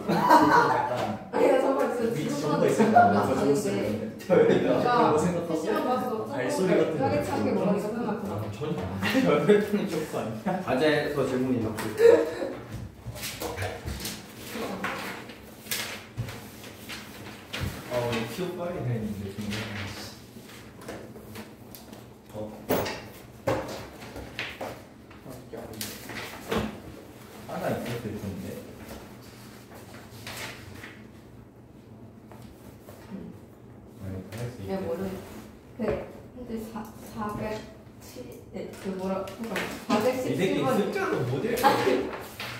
아니 나 정말 진짜 위치 지금 정보 있을 거 아니야. 같은데. 저희가 PC만 봐서 발소리 같은 거. 짜릿하게 뭐라고 생각하나? 전혀 별풍이 좋고 아니야. 과제에서 질문이 막 큐 빨리 했는데 정말. 하나 있을 텐데. 내가 모르. 근데 407. 그 뭐라 이 새끼 417번. 숫자도 못 읽어.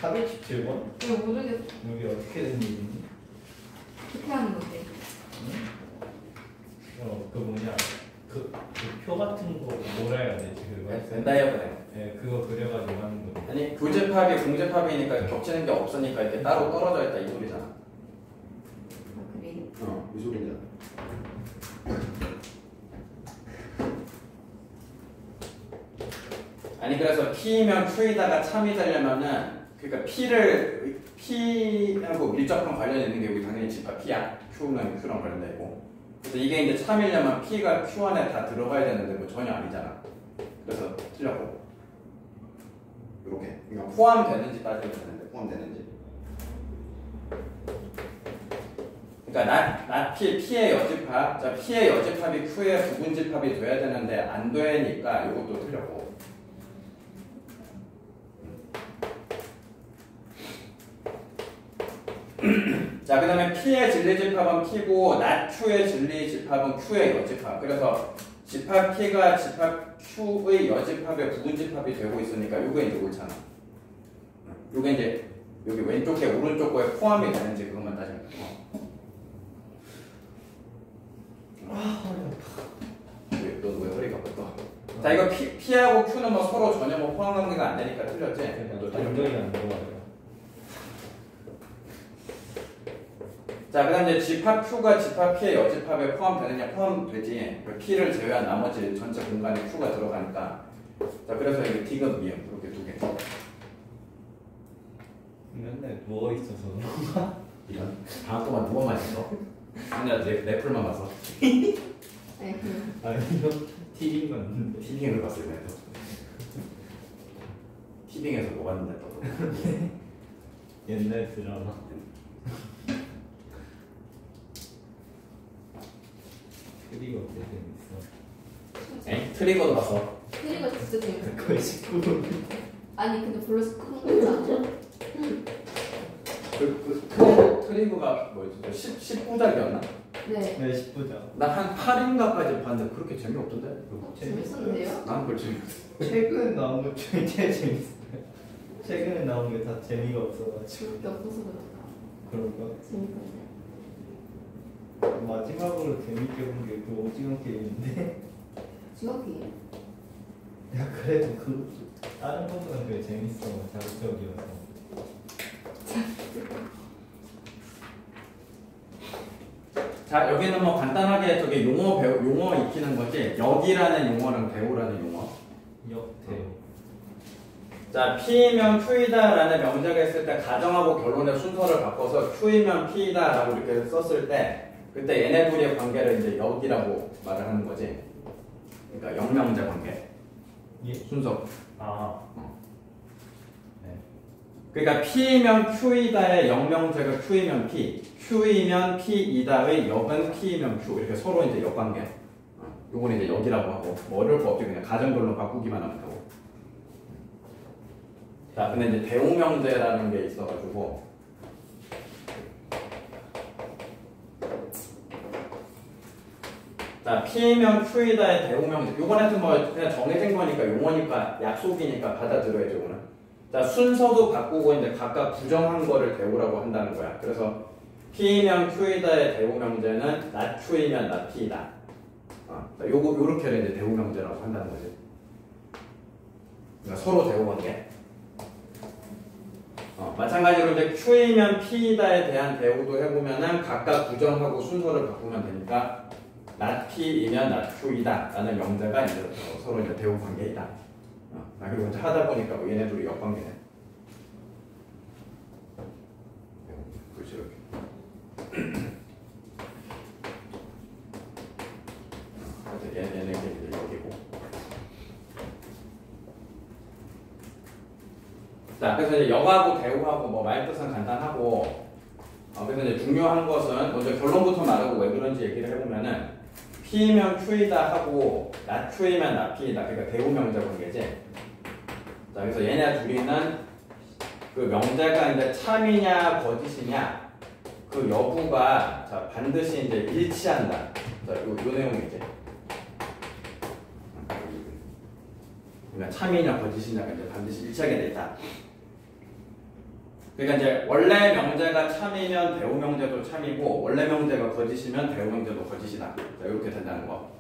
417번? 이거 모르겠어. 우리 어떻게 된 일이니? 어떻게 하는 건데? 그 뭐냐 그 표 같은 거 뭐라 해야 되지 그거? 벤다이어그램. 네 그거 그려가지고 하는 거. 아니 교집합이 공집합이니까 겹치는 게 없으니까 이렇게 따로 떨어져 있다 이 소리잖아. 아 그래? 이 소리냐. 아니 그래서 P면 Q에다가 참이 되려면은 그러니까 P하고 밀접한 관련이 있는 게 여기 당연히 집합 P야. Q는 Q랑 관련돼 있고. 그래서 이게 이제 참이려면 P가 Q 안에 다 들어가야 되는데 뭐 전혀 아니잖아. 그래서 틀렸고. 이렇게 그러니까 포함되는지 따지면 되는데 포함되는지. 그러니까 나 P의 여집합, 자 P의 여집합이 Q의 부분집합이 돼야 되는데 안 되니까 이것도 틀렸고. 자, 그 다음에 P의 진리집합은 P고 낫 Q의 진리집합은 Q의 여집합. 그래서 집합 P가 집합 Q의 여집합의 부분집합이 되고 있으니까 요게 이제 옳잖아. 요게 이제 여기 왼쪽 게 오른쪽 거에 포함이 되는지 그것만 따지면 돼. 너도 왜 허리가 아파? 자, 이거 P하고 Q는 뭐 서로 전혀 뭐 포함 관계가 안 되니까 틀렸지? 너 당연히 안 들어가요. 자, 그 다음 이제 집합 Q가 집합 P의 여집합에 포함되느냐? 포함되지. P를 제외한 나머지 전체 공간에 Q가 들어가니까. 자, 그래서 이게 디귿 미음 이렇게 두 개. 맨날 누워 있어서. 이런 방학 동안 누워만 있어. 아니야, 넷플만 봐서. 네. 아니요 TV만 봤는데. 티빙을 봤어요, 그래도. 티빙에서 뭐 봤는데 또. 옛날 드라마. 그리고 어때 재밌어? 에? 트리거도 봤어. 트리거 진짜 재밌어. 거의 19분. 아니 근데 별로 큰 거지 않아? 트리거가 뭐였지? 19작이었나? 네. 네 10부작. 나 한 8인가까지 봤는데 그렇게 재미없던데? 재밌었는데요? 난 그걸 재밌었어. 최근 나온 것 중에 제일 재밌어요. 최근에 나온 게 다 재미가 없어가지고. 재밌게 없어서 그런가? 그런가? 재밌었네. 마지막으로 재밌게 본 게 그 오징어 게임인데. 지옥이. 야 그래도 그 다른 거보다 되게 재밌어. 자극적이어서. 자, 여기는 뭐 간단하게 저기 용어 익히는 거지. 여기라는 용어는 배우라는 용어. 역대. 자, P이면 Q이다라는 명작을 했을 때 가정하고 결론의 순서를 바꿔서 Q이면 P이다라고 이렇게 썼을 때 그때 얘네 둘의 관계를 이제 여기라고 말을 하는 거지. 그러니까 영명제 관계. 예? 순서. 네. 그러니까 P이면 Q이다의 영명제가 Q이면 P, Q이면 P이다의 역은 P이면 Q 이렇게 서로 이제 역관계. 요건 이제 여기라고 하고 뭐 어려울 거 없지 그냥 가정별로 바꾸기만 하면 되고. 자, 근데 이제 대우명제라는 게 있어가지고 자, P면 Q이다의 대우명제. 요번에도 뭐 그냥 정해진 거니까 용어니까 약속이니까 받아들여야죠, 이거는. 자, 순서도 바꾸고 이제 각각 부정한 거를 대우라고 한다는 거야. 그래서 P면 Q이다의 대우명제는 not Q이면 not P이다. 요렇게를 이제 대우명제라고 한다는 거지. 그러니까 서로 대우관계. 마찬가지로 이제 Q이면 P이다에 대한 대우도 해보면은 각각 부정하고 순서를 바꾸면 되니까 not P이면 not Q이다 라는 명제가 이제 서로 이제 대우 관계이다. 그리고 이제 하다 보니까 뭐 얘네 둘이 역관계네. 그렇죠. 이렇게. 얘네 걔네들 여기고. 자, 그래서 이제 영하고 대우하고 뭐 말 뜻은 간단하고, 그래서 이제 중요한 것은 먼저 결론부터 말하고 왜 그런지 얘기를 해보면은 P면 Q이다 하고 not Q이면 not P이다. 그러니까 대우 명제 관계지. 자, 그래서 얘네 둘이는 그 명제가 이제 참이냐 거짓이냐 그 여부가 자 반드시 이제 일치한다. 자, 요 내용이지. 그러니까 참이냐 거짓이냐가 이제 반드시 일치하게 돼 있다. 그러니까 이제 원래 명제가 참이면 대우 명제도 참이고 원래 명제가 거짓이면 대우 명제도 거짓이다. 자, 이렇게 된다는 거.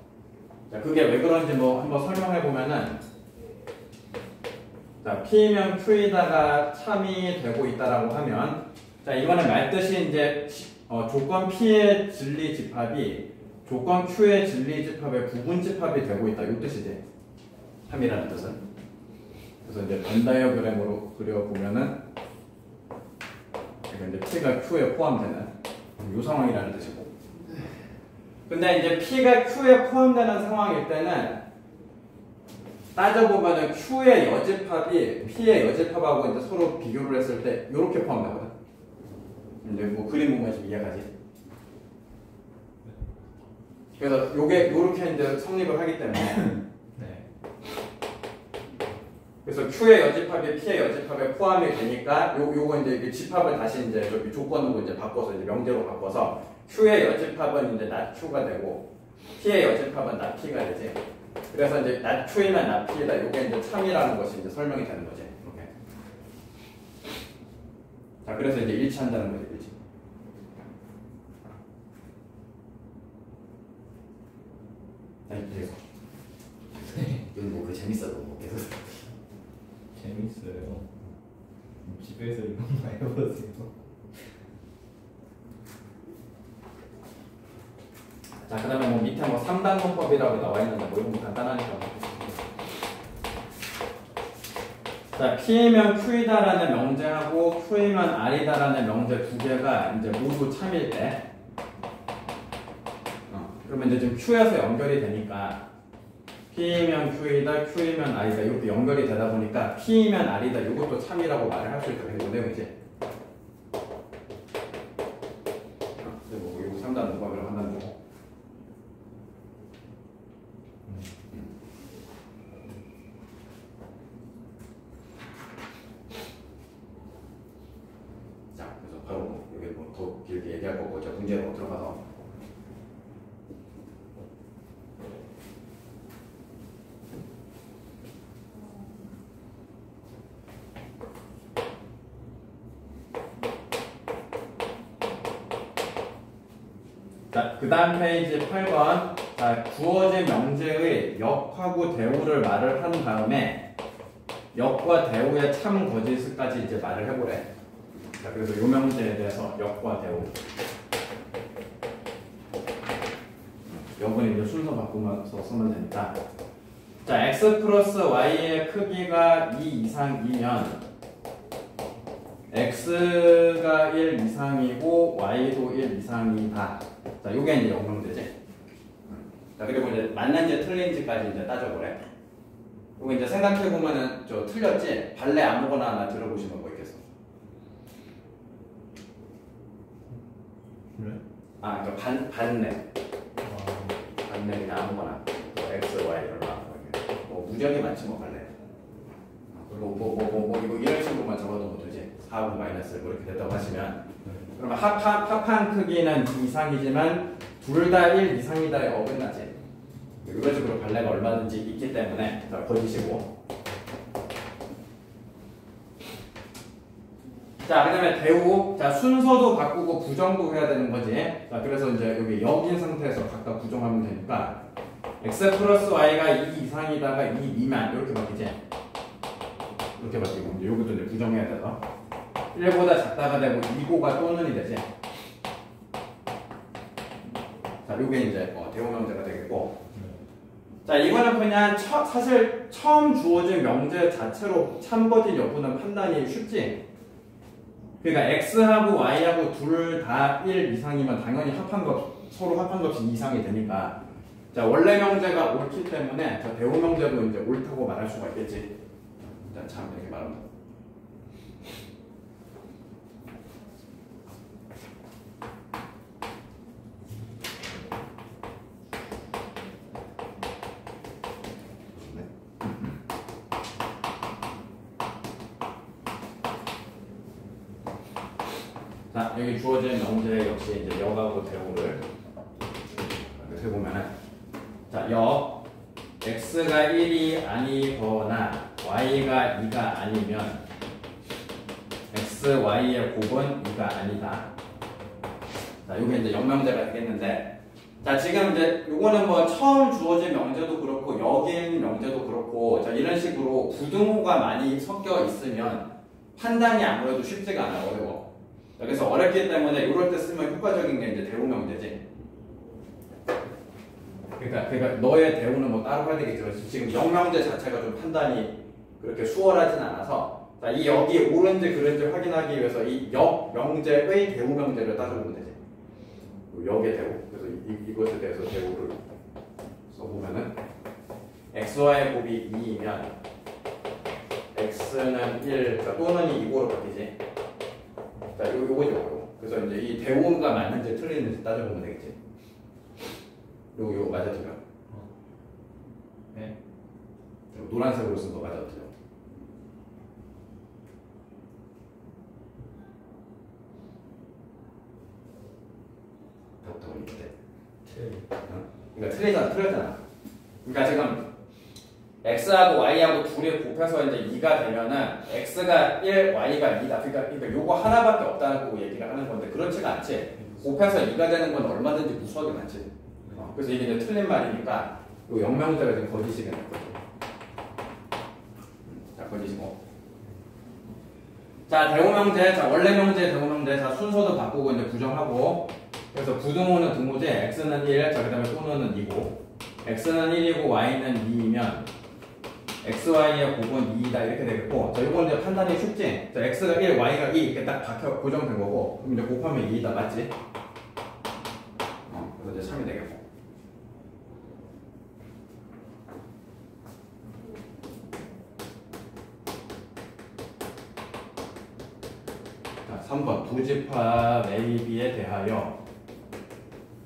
자, 그게 왜 그런지 뭐 한번 설명해 보면은 자, P면 Q이다가 참이 되고 있다라고 하면 자, 이거는 말뜻이 이제 조건 P의 진리 집합이 조건 Q의 진리 집합의 부분 집합이 되고 있다. 이 뜻이지. 참이라는 뜻은. 그래서 이제 벤 다이어그램으로 그려보면은 이제 P가 Q에 포함되는 이 상황이라는 뜻이고. 근데 이제 P가 Q에 포함되는 상황일 때는 따져보면은 Q의 여집합이 P의 여집합하고 이제 서로 비교를 했을 때 이렇게 포함되거든. 이제 뭐 그림 보면 좀 이해가지. 그래서 요게 요렇게 이제 성립을 하기 때문에. 네. 그래서 Q의 여집합이 P의 여집합에 포함이 되니까 요거 이제 집합을 다시 이제 저기 조건으로 이제 바꿔서 이제 명제로 바꿔서 Q의 여집합은 이제 not Q가 되고 P의 여집합은 not P가 되지. 그래서 이제 not Q이면 not P다. 요게 이제 참이라는 것이 이제 설명이 되는 거지. 이렇게. 자, 그래서 이제 일치한다는 거지, 그렇지? 이건 뭐 재밌어도 뭐 계속. 재밌어요. 집에서 이것만 해보세요. 자, 그 다음에 뭐 밑에 뭐 3단원법이라고 나와 있는데 뭐 이런 거 간단하니까. 자, P이면 Q이다라는 명제하고 Q이면 R이다라는 명제 두 개가 이제 모두 참일 때 그러면 이제 지금 Q에서 연결이 되니까 P이면 Q이다, Q이면 R이다 이렇게 연결이 되다 보니까 P이면 R이다 이것도 참이라고 말을 할 수 있다. 이거 내용이지. 뭐 이거 3단 문법이라고 한다는 거고. 자, 그래서 바로 여기 뭐 더 길게 얘기할 거고 이제 문제로 들어가서. 자, 그 다음 페이지 8번. 자, 주어진 명제의 역하고 대우를 말을 한 다음에 역과 대우의 참 거짓을까지 이제 말을 해보래. 자, 그래서 이 명제에 대해서 역과 대우. 역은 이제 순서 바꾸면서 쓰면 되니까. 자, x 플러스 y의 크기가 2 이상이면 x가 1 이상이고 y도 1 이상이다. 자, 요게 이제 역명제지. 자, 그리고 이제 맞는지 틀린지까지 이제 따져보래. 요거 이제 생각해보면은 저 틀렸지? 발레 아무거나 하나 들어보시면 뭐 있겠어? 그래? 아, 그러니까 반례. 반례 그냥 아무거나. 뭐 x, y 얼마. 뭐 무지하게 많지 뭐 발레. 그리고 뭐 이거 이런 식으로만 적어도 되지. 4분의 마이너스 뭐 이렇게 됐다고 하시면. 그러면 합한 크기는 2 이상이지만 둘 다 1 이상이다에 어긋나지. 이런 식으로 발레가 얼마든지 있기 때문에 거짓이고. 자, 그 다음에 대우. 자, 순서도 바꾸고 부정도 해야 되는 거지. 자, 그래서 이제 여기 역인 상태에서 각각 부정하면 되니까 x 플러스 y가 2 이상이다가 2 미만 이렇게 바뀌지. 이렇게 바뀌고 이제 요것도 이제 부정해야 돼서 1보다 작다가 되고 2고가 또는이 되지. 자, 요게 이제 대우 명제가 되겠고. 자, 이거는 그냥 사실 처음 주어진 명제 자체로 참 거짓 여부는 판단이 쉽지. 그러니까 x하고 y하고 둘 다 1 이상이면 당연히 서로 합한 값이 이상이 되니까 자 원래 명제가 옳기 때문에 자 대우 명제도 이제 옳다고 말할 수가 있겠지. 자 참 이렇게 말합니다. 자 여기 주어진 명제 역시 이제 역하고 대우를 이렇게 보면은 자 역 x가 1이 아니거나 y가 2가 아니면 x, y의 곱은 2가 아니다. 자 요게 이제 역명제가 되겠는데 자 지금 이제 요거는 뭐 처음 주어진 명제도 그렇고 역인 명제도 그렇고 자 이런 식으로 부등호가 많이 섞여 있으면 판단이 아무래도 쉽지가 않아. 어려워. 그래서 어렵기 때문에 이럴 때 쓰면 효과적인 게 이제 대우 명제지. 그러니까 너의 대우는 뭐 따로 해야 되겠지만 지금 역명제 자체가 좀 판단이 그렇게 수월하진 않아서 자, 이 역이 옳은지 그른지 확인하기 위해서 이 역명제의 대우 명제를 따져보면 되지. 역의 대우. 그래서 이것에 대해서 대우를 써보면은 xy의 곱이 2이면 x는 1 그러니까 또는 2고로 바뀌지. 자, 요거죠. 그래서 이제 이 대우가 맞는지 틀리는지 따져보면 되겠지. 요거 맞아지죠? 네. 노란색으로 쓴 거 맞아지죠? 답답한 건데. 그러니까 틀렸잖아. 그러니까 지금 x하고 y하고 둘이 곱해서 이제 2가 되면은 x가 1, y가 2다. 그러니까 요거 하나밖에 없다는 거 얘기를 하는 건데 그렇지가 않지. 곱해서 2가 되는 건 얼마든지 무수하게 많지. 그래서 이게 이제 틀린 말이니까 요 역명제가 지금 거짓이게 될 거죠. 자, 거짓이고. 자, 대우명제. 자, 원래 명제, 대우명제. 자, 순서도 바꾸고 이제 부정하고. 그래서 부등호는 등호제. x는 1, 자, 그 다음에 또는 2고. x는 1이고 y는 2이면 x, y의 곱은 2이다 이렇게 되겠고. 자, 이건 이제 판단이 쉽지. 자, x가 1, y가 2 이렇게 딱 박혀 고정된 거고. 그럼 이제 곱하면 2이다 맞지? 그래서 이제 3이 되겠고. 자, 3번 두집합 AB에 대하여.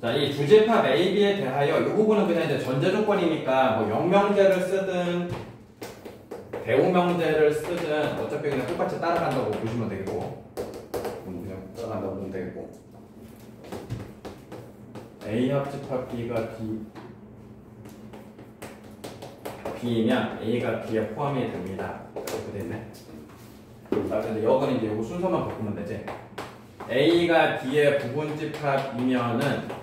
자, 이 두집합 AB에 대하여 이 부분은 그냥 이제 전제 조건이니까 뭐 역명제를 쓰든 대우명제를 쓰든 어차피 그냥 똑같이 따라간다고 보시면 되겠고. 그냥 따라간다고 보면 되겠고. A 합집합 B가 B이면 A가 B에 포함이 됩니다. 이렇게 됐네. 자, 근데 역은 이제 요거 순서만 바꾸면 되지. A가 B의 부분집합이면은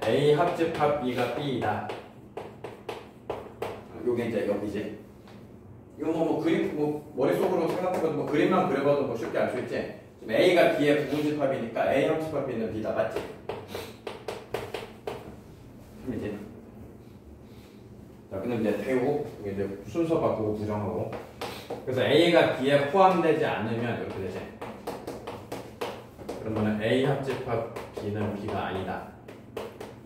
A 합집합 B가 B이다. 요게 이제 역이지. 이거 뭐 그림 머릿속으로 생각해봐도 뭐 그림만 그려봐도 뭐 쉽게 알 수 있지. 지금 A가 B의 부분집합이니까 A 합집합 B는 B다 맞지? 이제 자, 근데 이제 대우 이제 순서 바꾸고 부정하고. 그래서 A가 B에 포함되지 않으면 이렇게 되지. 그러면 A 합집합 B는 B가 아니다.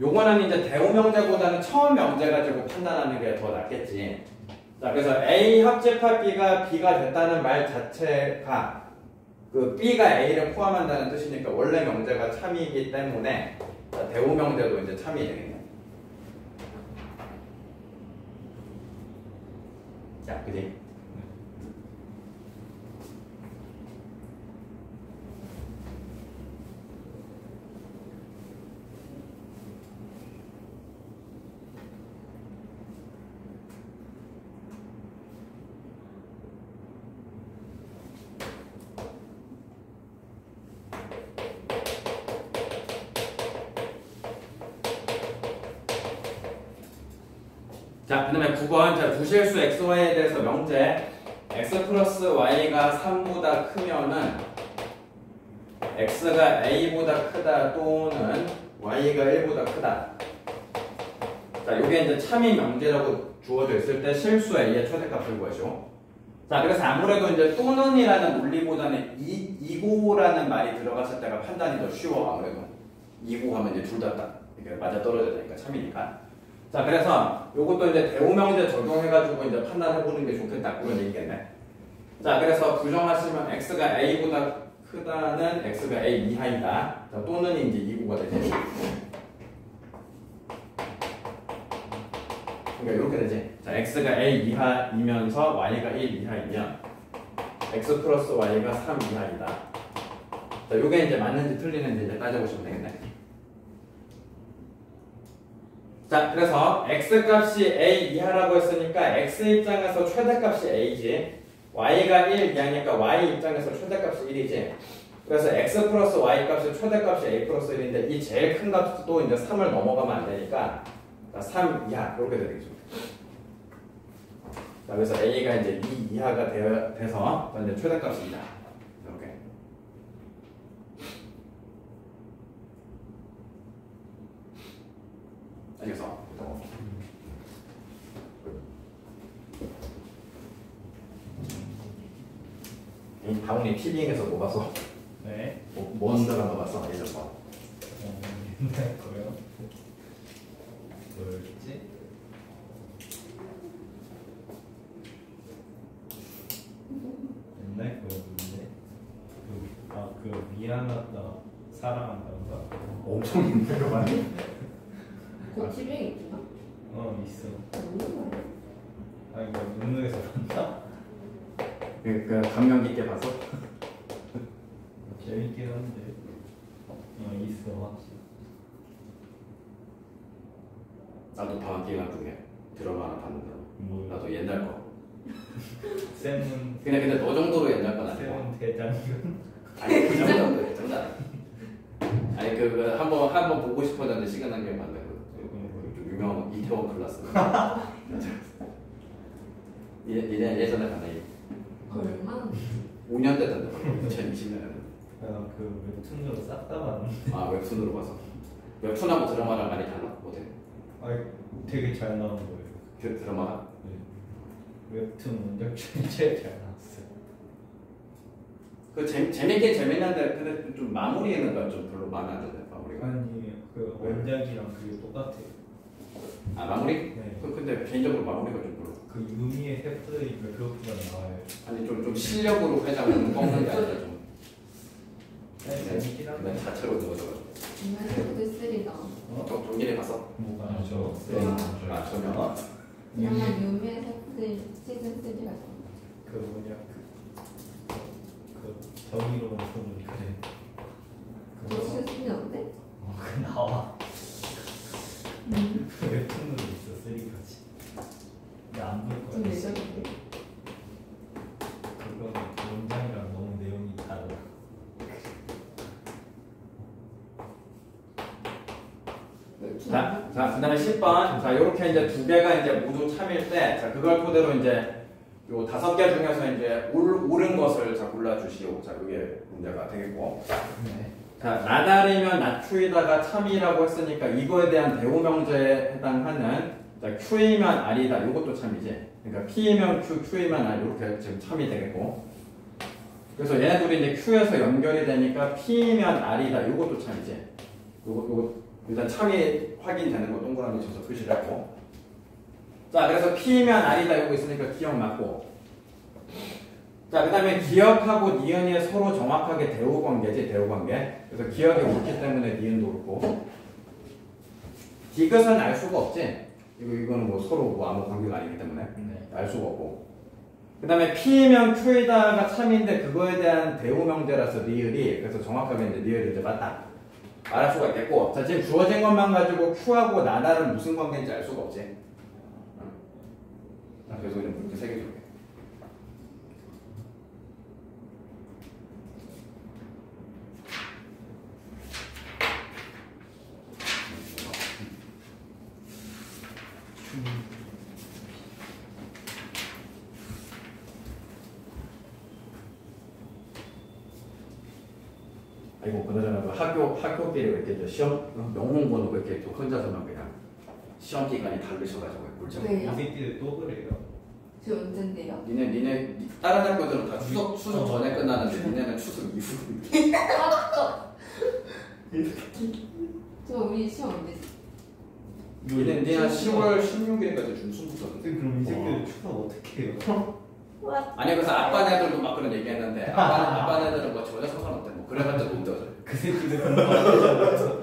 요거는 이제 대우 명제보다는 처음 명제 가지고 판단하는 게 더 낫겠지. 자, 그래서 A 합집합 B가 됐다는 말 자체가 그 B가 A를 포함한다는 뜻이니까 원래 명제가 참이기 때문에 자, 대우 명제도 이제 참이 되겠네. 자, 그지? 자, 그 다음에 9번. 자, 두실수 xy에 대해서 명제. x 플러스 y가 3보다 크면은 x가 a보다 크다 또는 y가 1보다 크다. 자, 요게 이제 참이 명제라고 주어져 있을 때 실수 a의 최대값을 구하죠. 자, 그래서 아무래도 이제 또는이라는 논리보다는 이고라는 말이 들어갔을 때가 판단이 더 쉬워. 아무래도 이고 하면 이제 둘 다 딱 이렇게 맞아 떨어져야 되니까 참이니까. 자, 그래서 요것도 이제 대우명제 적용해가지고 이제 판단해보는 게 좋겠다 그런 얘기겠네. 자, 그래서 부정하시면 x가 a보다 크다는 x가 a 이하이다. 자, 또는 이제 이고가 되지. 그러니까 이렇게 되지. 자, x가 a 이하이면서 y가 1 이하이면 x 플러스 y가 3 이하이다. 자, 요게 이제 맞는지 틀리는지 이제 따져보시면 되겠네. 자, 그래서 x 값이 a 이하라고 했으니까 x 입장에서 최대값이 a지. y가 1 이하니까 y 입장에서 최대값이 1이지. 그래서 x 플러스 y 값이 최대값이 a 플러스 1인데 이 제일 큰 값도 이제 3을 넘어가면 안 되니까 3 이하 이렇게 되겠죠. 자, 그래서 a가 이제 2 이하가 돼서 이제 최대값입니다. 이렇게. 알겠어? 이 다운이 TV에서 뭐 봤어? 네. 뭔 드라마 봤어? 예전 거. 옛날 거요. 뭐였지? 옛날 거였는데 그 미안하다 사랑한다인가? 엄청 힘든 거 많이. 고치병이 있구나. 있어. 모르는 거야. 아 이거 눈에서 봤나? 그 감명 깊게 봐서. 재밌긴 한데. 있어 확실히. 나도 방학 기간 중에 드라마 하나 봤는데. 뭐 나도 옛날 거. 쌤은 그냥 근데 너 정도로 옛날 건 아니고. 쌤은 대장군. 아니 그 정도 정도. 아니 그 한번 보고 싶었는데 시간 낭비에 봤네. 좀 유명한 이태원 클라스. 예전에 봤네. 얼마나 5년 됐던데. 2020년. 그 웹툰으로 싹 다 봤는데. 아 웹툰으로 봐서. 웹툰하고 드라마랑 많이 달라. 어때? 되게 잘 나온 거예요. 그 드라마가? 네. 웹툰 원작 중에 제일 잘 나왔어요. 그 재밌긴 재밌는데 근데 좀 마무리는 좀 별로 마음에 안 드네. 마무리가. 아니 그 원작이랑 그게 똑같아요. 아 마무리? 네. 근데 개인적으로 마무리가 좀 별로. 그 유미의 셰프들이 그렇게 나와요. 아니 좀 실력으로 회장을 꺾는 게 아니라 좀. 재밌긴 한데. 그냥 자체로 넣어져가지고. 정말 데스리다. 종길에 봤어? 뭐가 저 네. 아 전혀. 그냥 유미의 셰프들 시즌 3가 그 뭐냐 그 정의로운 소문 그래. 저 시즌 3는 어때? 그 나와. 웹툰으로 있어 3까지. 근데 안 볼 좀 거야. 예전인데. 그거는 원작이랑 너무 내용이 다르다. 자, 그다음에 10번. 자, 요렇게 이제 두 개가 이제 모두 참일 때, 자, 그걸 토대로 이제 요 5개 중에서 이제 옳은 것을 자 골라주시오. 자, 이게 문제가 되겠고. 네. 자, 나달이면 낮추이다가 참이라고 했으니까 이거에 대한 대우명제에 해당하는 자, Q이면 R이다. 요것도 참이지. 그러니까 P이면 Q, Q이면 R 이렇게 지금 참이 되겠고. 그래서 얘네들이 이제 Q에서 연결이 되니까 P이면 R이다. 요것도 참이지. 요거 일단 참이 확인되는 거 동그라미 쳐서 표시를 하고. 자, 그래서 P면 R이다 요거 있으니까 기억 맞고. 자, 그 다음에 기억하고 니은이 서로 정확하게 대우관계지, 대우관계. 그래서 기억이 옳기 때문에 니은도 옳고. 디귿은 알 수가 없지. 이거는 뭐 서로 뭐 아무 관계가 아니기 때문에 네. 알 수가 없고. 그 다음에 P면 Q이다가 참인데 그거에 대한 대우명제라서 니을이 그래서 정확하게 이제 니을이 이제 맞다. 말할 수가 있겠고. 자, 지금 주어진 것만 가지고 Q하고 나날은 무슨 관계인지 알 수가 없지. 그래서 그냥 이렇게 새겨줄게. 아이고, 그나저나 그 학교끼리 이렇게 저 시험 영문 보는 거 이렇게 좀 혼자서만 그냥 시험 기간이 다르셔가지고 꿀잼. 왜요? 이 새끼들 또 그래요. 지금 언젠데요? 니네 다른 학교들은 다 추석 전에 끝나는데 니네는 추석 이후인데. 저 우리 시험 언제지? 니네 10월 16일까지 중순부터. 그럼 이 새끼들 추석 어떻게 해요? 아니 그래서 아빠네들도 막 그런 얘기했는데 아빠네들은 뭐 전혀 상관없대. 뭐 그래봤자 못 떠져. 그 새끼들 공부하잖아.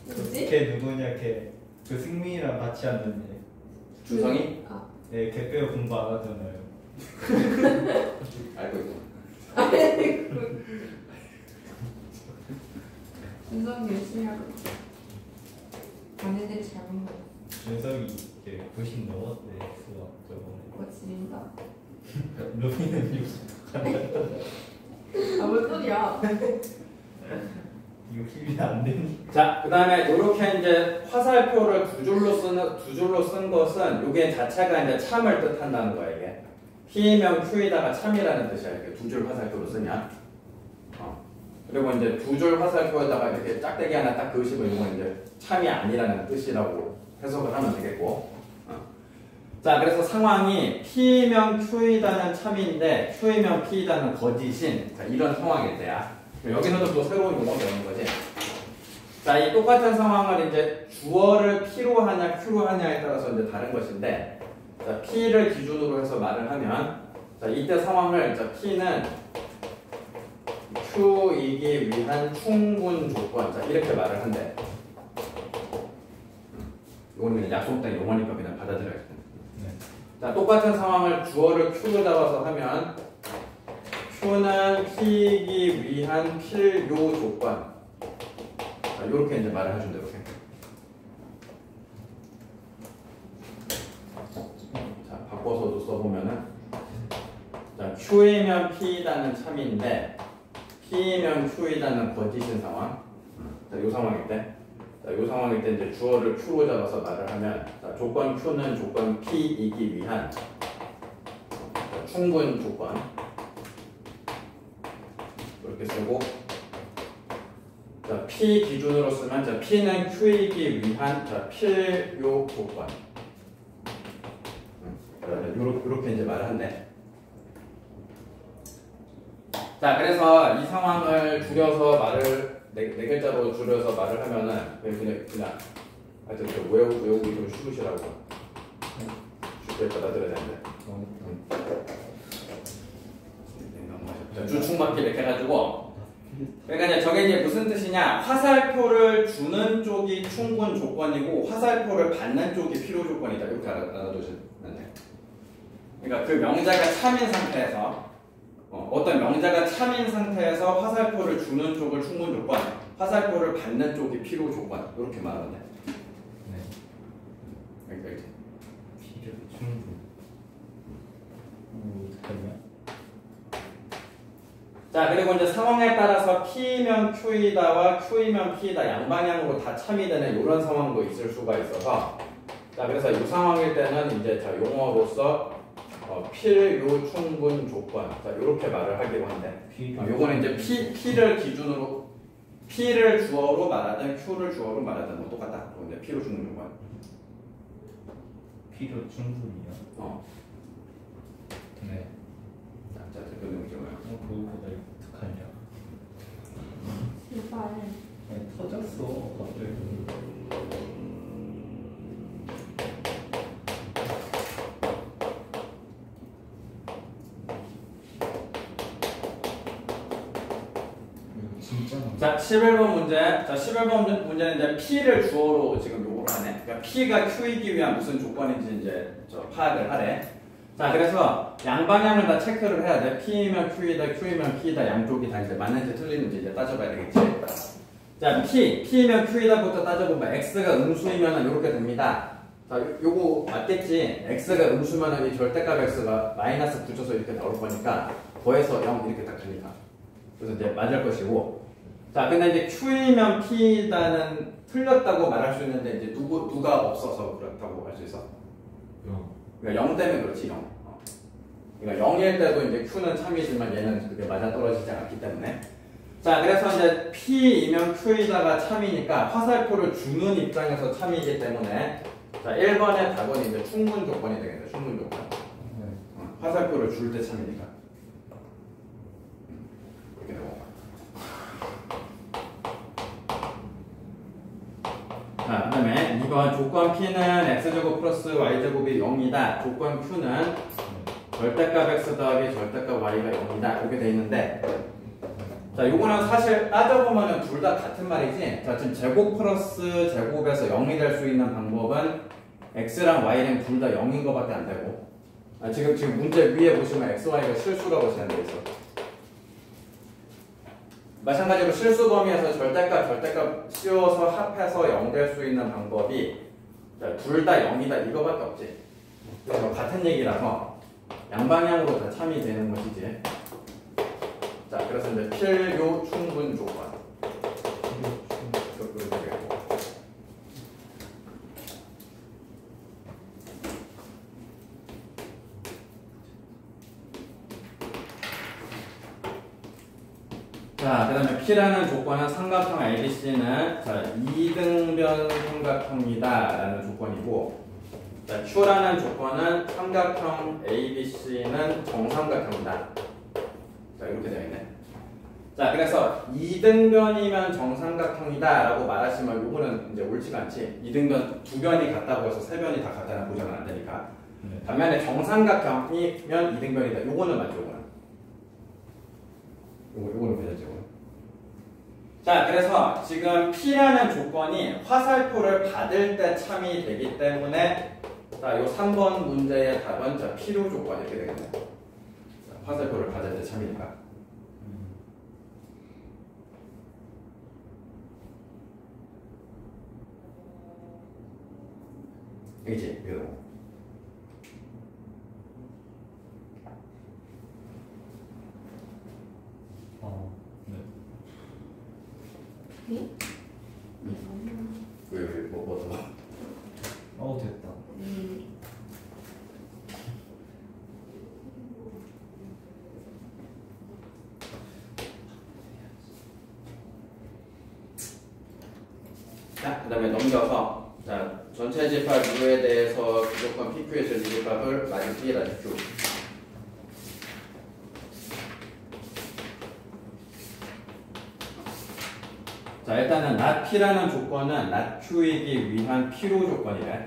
누구지? 걔 누구냐 걔. 그 승민이랑 같이 하는 애. 준성이? 아, 네, 걔 빼고 공부 안 하잖아요. 알고 있고. 준성이 열심히 하고 있어. 걔네들이 잘못 먹어. 준석이 이제 90 넘었대 수학 저번에. 그거 지린다. 루비는 60 간다. 아뭔 소리야? 60이 안 되니? 자, 그 다음에 이렇게 이제 화살표를 두 줄로 쓴 것은 이게 자체가 이제 참을 뜻한다는 거야 이게. P면 Q에다가 참이라는 뜻이야 이렇게 두 줄 화살표로 쓰면. 그리고 이제 두 줄 화살표에다가 이렇게 짝대기 하나 딱 그으시면 이건 이제 참이 아니라는 뜻이라고 해석을 하면 되겠고. 자, 그래서 상황이 P면 Q이다는 참인데 Q이면 P이다는 거짓인 자, 이런 상황일 때야. 여기서도 또 새로운 용어가 나오는 거지. 자, 이 똑같은 상황을 이제 주어를 P로 하냐 Q로 하냐에 따라서 이제 다른 것인데, 자, P를 기준으로 해서 말을 하면, 자, 이때 상황을 자, P는 Q이기 위한 충분 조건, 자, 이렇게 말을 한대. 이거는 그냥 약속된 용어니까 그냥 받아들여야겠다. 네. 자, 똑같은 상황을 주어를 Q로 잡아서 하면 Q는 P이기 위한 필요 조건. 자, 이렇게 이제 말을 해준다 이렇게. 자, 바꿔서도 써보면은 자, Q이면 P이다는 참인데 P이면 Q이다는 거짓인 상황. 자, 이 상황일 때. 자, 이 상황일 때 이제 주어를 Q로 잡아서 말을 하면 자, 조건 Q는 조건 P이기 위한 자, 충분 조건 이렇게 쓰고 자, P 기준으로 쓰면 자, P는 Q이기 위한 자, 필요 조건 이렇게 이제 말을 한대. 자, 그래서 이 상황을 줄여서 말을 네 글자로 줄여서 말을 하면은 그냥 하여튼 좀 외우기 좀 쉬우시라고 쉽게 받아들여야 되는데. 자, 주충받기 이렇게 해가지고 그러니까 이제 저게 이제 무슨 뜻이냐? 화살표를 주는 쪽이 충분 조건이고 화살표를 받는 쪽이 필요 조건이다. 이렇게 알아두시면 돼. 그러니까 그 명자가 참인 상태에서 어떤 명자가 참인 상태에서 화살표를 주는 쪽을 충분 조건, 화살표를 받는 쪽이 필요 조건 이렇게 말하면 돼. 네. 여기까지. 필요 충분. 어떡하냐? 자, 그리고 이제 상황에 따라서 P면 Q이다와 Q이면 P이다 양방향으로 다 참이 되는 이런 상황도 있을 수가 있어서 자, 그래서 이 상황일 때는 이제 자, 용어로서 필요 충분 조건 자, 이렇게 말을 하기로 한대. 요거는 이제 P를 기준으로 P를 주어로 말하든 Q를 주어로 말하든 뭐 똑같다. 근데 필요 충분 조건. 필요 충분이요? 네. 자, 그런 게 뭐야? 그거보다 어떡하냐? 제발. 아니, 터졌어 갑자기. 자, 11번 문제. 자, 11번 문제는 이제 P를 주어로 지금 요구를 하네. 그러니까 P가 Q이기 위한 무슨 조건인지 이제 파악을 하래. 자, 그래서 양방향을 다 체크를 해야 돼. P면 Q이다, Q이면 P이다, 양쪽이 다 이제 맞는지 틀리는지 이제 따져봐야 되겠지. 자, P면 Q이다부터 따져보면 X가 음수이면 이렇게 됩니다. 자, 요거 맞겠지? X가 음수면 이 절대값 X가 마이너스 붙여서 이렇게 나올 거니까 더해서 0 이렇게 딱 되니까. 그래서 이제 맞을 것이고. 자, 근데 이제 Q이면 P다는 틀렸다고 말할 수 있는데 이제 누가 없어서 그렇다고 할 수 있어? 그러니까 0 때문에 그렇지 0. 그러니까 0일 때도 이제 Q는 참이지만 얘는 그게 맞아 떨어지지 않기 때문에. 자, 그래서 이제 P이면 Q이다가 참이니까 화살표를 주는 입장에서 참이기 때문에 자, 1번의 답은 이제 충분 조건이 되겠네. 충분 조건. 화살표를 줄 때 참이니까. 이렇게 되고. 자, 그 다음에 2번 조건 P는 X제곱 플러스 Y제곱이 0이다. 조건 Q는 절대값 X 더하기 절대값 Y가 0이다. 이렇게 돼 있는데, 자, 요거는 사실 따져보면 둘 다 같은 말이지. 자, 지금 제곱 플러스 제곱에서 0이 될 수 있는 방법은 X랑 Y랑 둘 다 0인 것밖에 안 되고, 지금 문제 위에 보시면 X, Y가 실수라고 제한되어 있어. 마찬가지로 실수 범위에서 절대값 씌워서 합해서 0 될 수 있는 방법이 둘 다 0이다 이거밖에 없지. 그래서 같은 얘기라서 양방향으로 다 참이 되는 것이지. 자, 그래서 이제 필요 충분 조건. 자, 그 다음에 P라는 조건은 삼각형 ABC는 자, 2등변 삼각형이다 라는 조건이고, 자, Q라는 조건은 삼각형 ABC는 정삼각형이다. 자, 이렇게 되어 있네. 자, 그래서 2등변이면 정삼각형이다 라고 말하시면 요거는 이제 옳지가 않지. 2등변 두 변이 같다고 해서 세 변이 다 같다는 보장은 안 되니까. 반면에 정삼각형이면 2등변이다. 요거는 맞죠, 요거는. 요거는 괜찮죠. 자, 그래서 지금 P라는 조건이 화살표를 받을 때 참이 되기 때문에 자, 요 3번 문제의 답은 자, 필요 조건 이렇게 되겠네요. 자, 화살표를 받을 때 참이니까. 이지, 이거. 네? 왜, 됐다. 자, 그 다음에 넘겨서 자, 전체 집합 U에 대해서 무조건 PQ에서 이 집합을 마이너스 P에다 줍죠. 자, 일단은 not P라는 조건은 not Q이기 위한 필요 조건이래.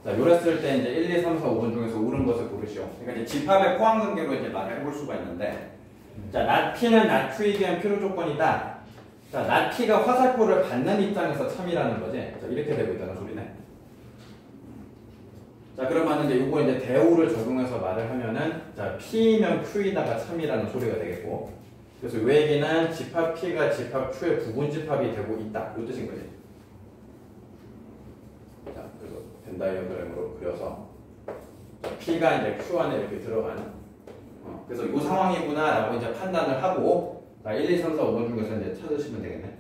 자, 요랬을 때 이제 1, 2, 3, 4, 5번 중에서 옳은 것을 고르시오. 그러니까 이제 집합의 포함 관계로 이제 말을 해볼 수가 있는데, 자, not P는 not Q이기 위한 필요 조건이다. 자, not P가 화살표를 받는 입장에서 참이라는 거지. 자, 이렇게 되고 있다는 소리네. 자, 그러면 이제 요거 이제 대우를 적용해서 말을 하면은, 자, P면 Q이다가 참이라는 소리가 되겠고, 그래서 요 얘기는 집합 P가 집합 Q의 부분 집합이 되고 있다. 이 뜻인 거지. 자, 그래서 벤 다이어그램으로 그려서 자, P가 이제 Q 안에 이렇게 들어가는. 그래서 이 상황이구나라고 이제 판단을 하고, 자, 1, 2, 3, 4, 5번 중에서 이제 찾으시면 되겠네.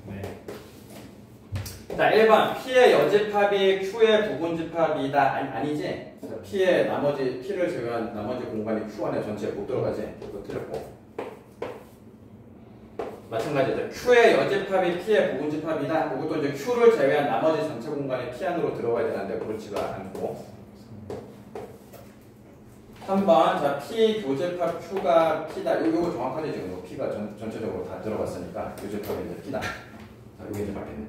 네. 자, 1번 P의 여집합이 Q의 부분집합이다. 아니지? 자, P의 나머지 P를 제외한 나머지 공간이 Q 안에 전체에 못 들어가지? 이거 틀렸고. 마찬가지죠. Q의 여집합이 P의 부분집합이다. 이것도 이제 Q를 제외한 나머지 전체 공간이 P 안으로 들어가야 되는데 그렇지가 않고. 3번 자, P 교집합 Q가 P다. 이거 정확하게 지금 P가 전체적으로 다 들어갔으니까 교집합이 이제 P다. 자, 이게 이제 맞겠네.